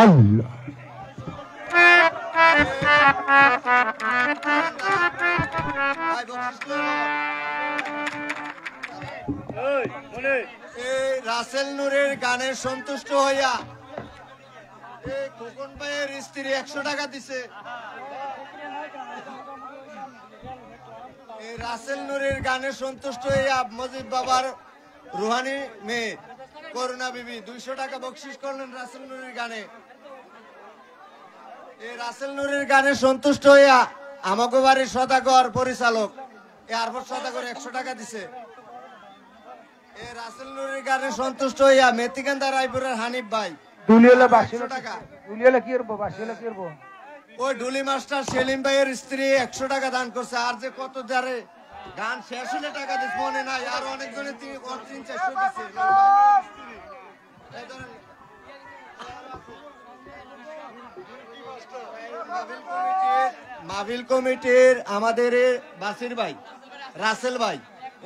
[SPEAKER 2] আল্লাহ
[SPEAKER 3] এই রাসেল নূরের গানে সন্তুষ্ট হইয়া এই খোকন ভাইয়ের স্ত্রী 100 টাকা দিছে। এই রাসেল নূরের গানে সন্তুষ্ট হইয়া মজিদ বাবার রুহানি মেয়ে করুণা বিবি 200 টাকা বকশিশ করলেন রাসেল নূরের গানে। এই রাসেল নূরের গানে সন্তুষ্ট হইয়া আমাকে বাড়ির সদাগর পরিচালক এয়ারপোর্ট সদাগর 100 টাকা দিছে। এই রাসেল নূরের গানে সন্তুষ্ট হইয়া মেথিকান্দা রায়পুরের হানিফ ভাই
[SPEAKER 7] দুলিয়ালে বাসি
[SPEAKER 3] 100 টাকা।
[SPEAKER 7] দুলিয়ালে কি করবো বাসিলে কি করবো
[SPEAKER 3] ওই ডুলি মাস্টার সেলিম ভাইয়ের স্ত্রী 100 টাকা দান করছে। আর যে কত যারে গান শেষ হলে টাকা দিস মনে নাই, আর অনেকজনে 300-400 দিচ্ছে। এই ধরেন মাহফিল কমিটির আমাদের বাসির ভাই রাসেল ভাই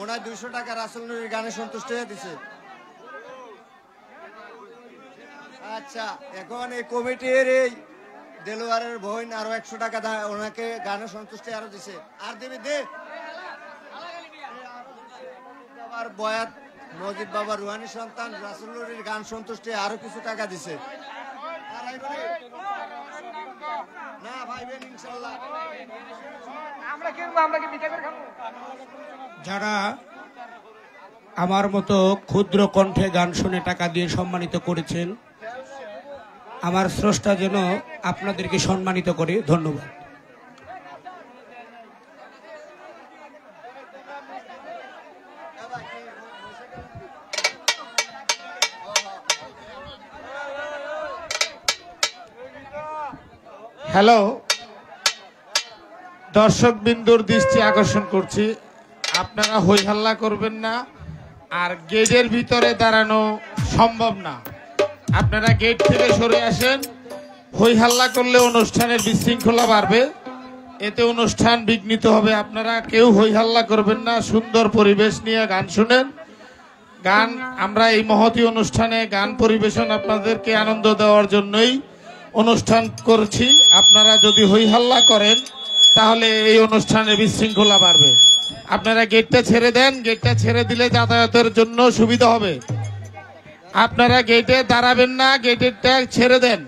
[SPEAKER 3] ওনার 200 টাকা রাসেল নূরের গানে সন্তুষ্ট হয়ে দিছে। আচ্ছা, এখন এই কমিটির এই দেলোয়ারের বোন আরো 100 টাকা ওনাকে গানে সন্তুষ্টি আরো দিছে। আর দেবে দে বাবার বয়াত মজিদ বাবা রুহানি সন্তান রাসেল নূরের গান সন্তুষ্টি আরো কিছু টাকা দিছে। না ভাইবেন ইনশাআল্লাহ
[SPEAKER 7] আমরা কি করবো আমরা কি পিঠা করে খাবো
[SPEAKER 6] যারা আমার মতো ক্ষুদ্র কণ্ঠে গান শুনে টাকা দিয়ে সম্মানিত করেছেন, আমার স্রষ্টা যেন আপনাদেরকে সম্মানিত করে। ধন্যবাদ।
[SPEAKER 8] হ্যালো, দর্শক বিন্দুর দৃষ্টি আকর্ষণ করছি, আপনারা হই হাল্লা করবেন না, আর গেটের ভিতরে দাঁড়ানো সম্ভব না। আপনারা গেট থেকে সরে আসেন। হই হাল্লা করলে অনুষ্ঠানের বিশৃঙ্খলা বাড়বে, এতে অনুষ্ঠান বিঘ্নিত হবে। আপনারা কেউ হই হাল্লা করবেন না, সুন্দর পরিবেশ নিয়ে গান শুনেন। গান আমরা এই মহতী অনুষ্ঠানে গান পরিবেশন আপনাদেরকে আনন্দ দেওয়ার জন্যই অনুষ্ঠান করছি। আপনারা যদি হই হাল্লা করেন তাহলে এই অনুষ্ঠানে বিশৃঙ্খলা বাড়বে। আপনারা গেটটা ছেড়ে দেন, গেটটা ছেড়ে দিলে যাতায়াতের জন্য সুবিধা হবে। আপনারা গেটে দাঁড়াবেন না, গেটেরটা ছেড়ে দেন।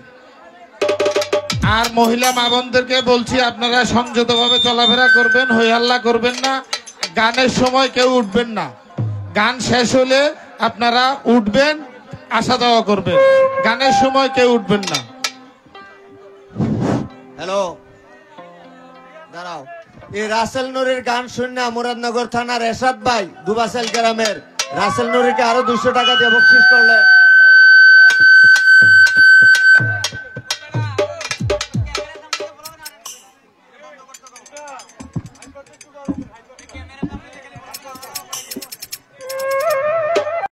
[SPEAKER 8] আর মহিলা মা বোনদেরকে বলছি আপনারা সংযতভাবে চলাফেরা করবেন, হই হাল্লা করবেন না। গানের সময় কেউ উঠবেন না, গান শেষ হলে আপনারা উঠবেন, আসা যাওয়া করবেন, গানের সময় কেউ উঠবেন না।
[SPEAKER 3] হ্যালো, দাঁড়াও। এই রাসেল নূরের গান শুনে মুরাদনগর থানার এরশাদ ভাই দুবাসেল গ্রামের রাসেল নূরকে আরো 200 টাকা দিয়ে বকশিশ করলেন।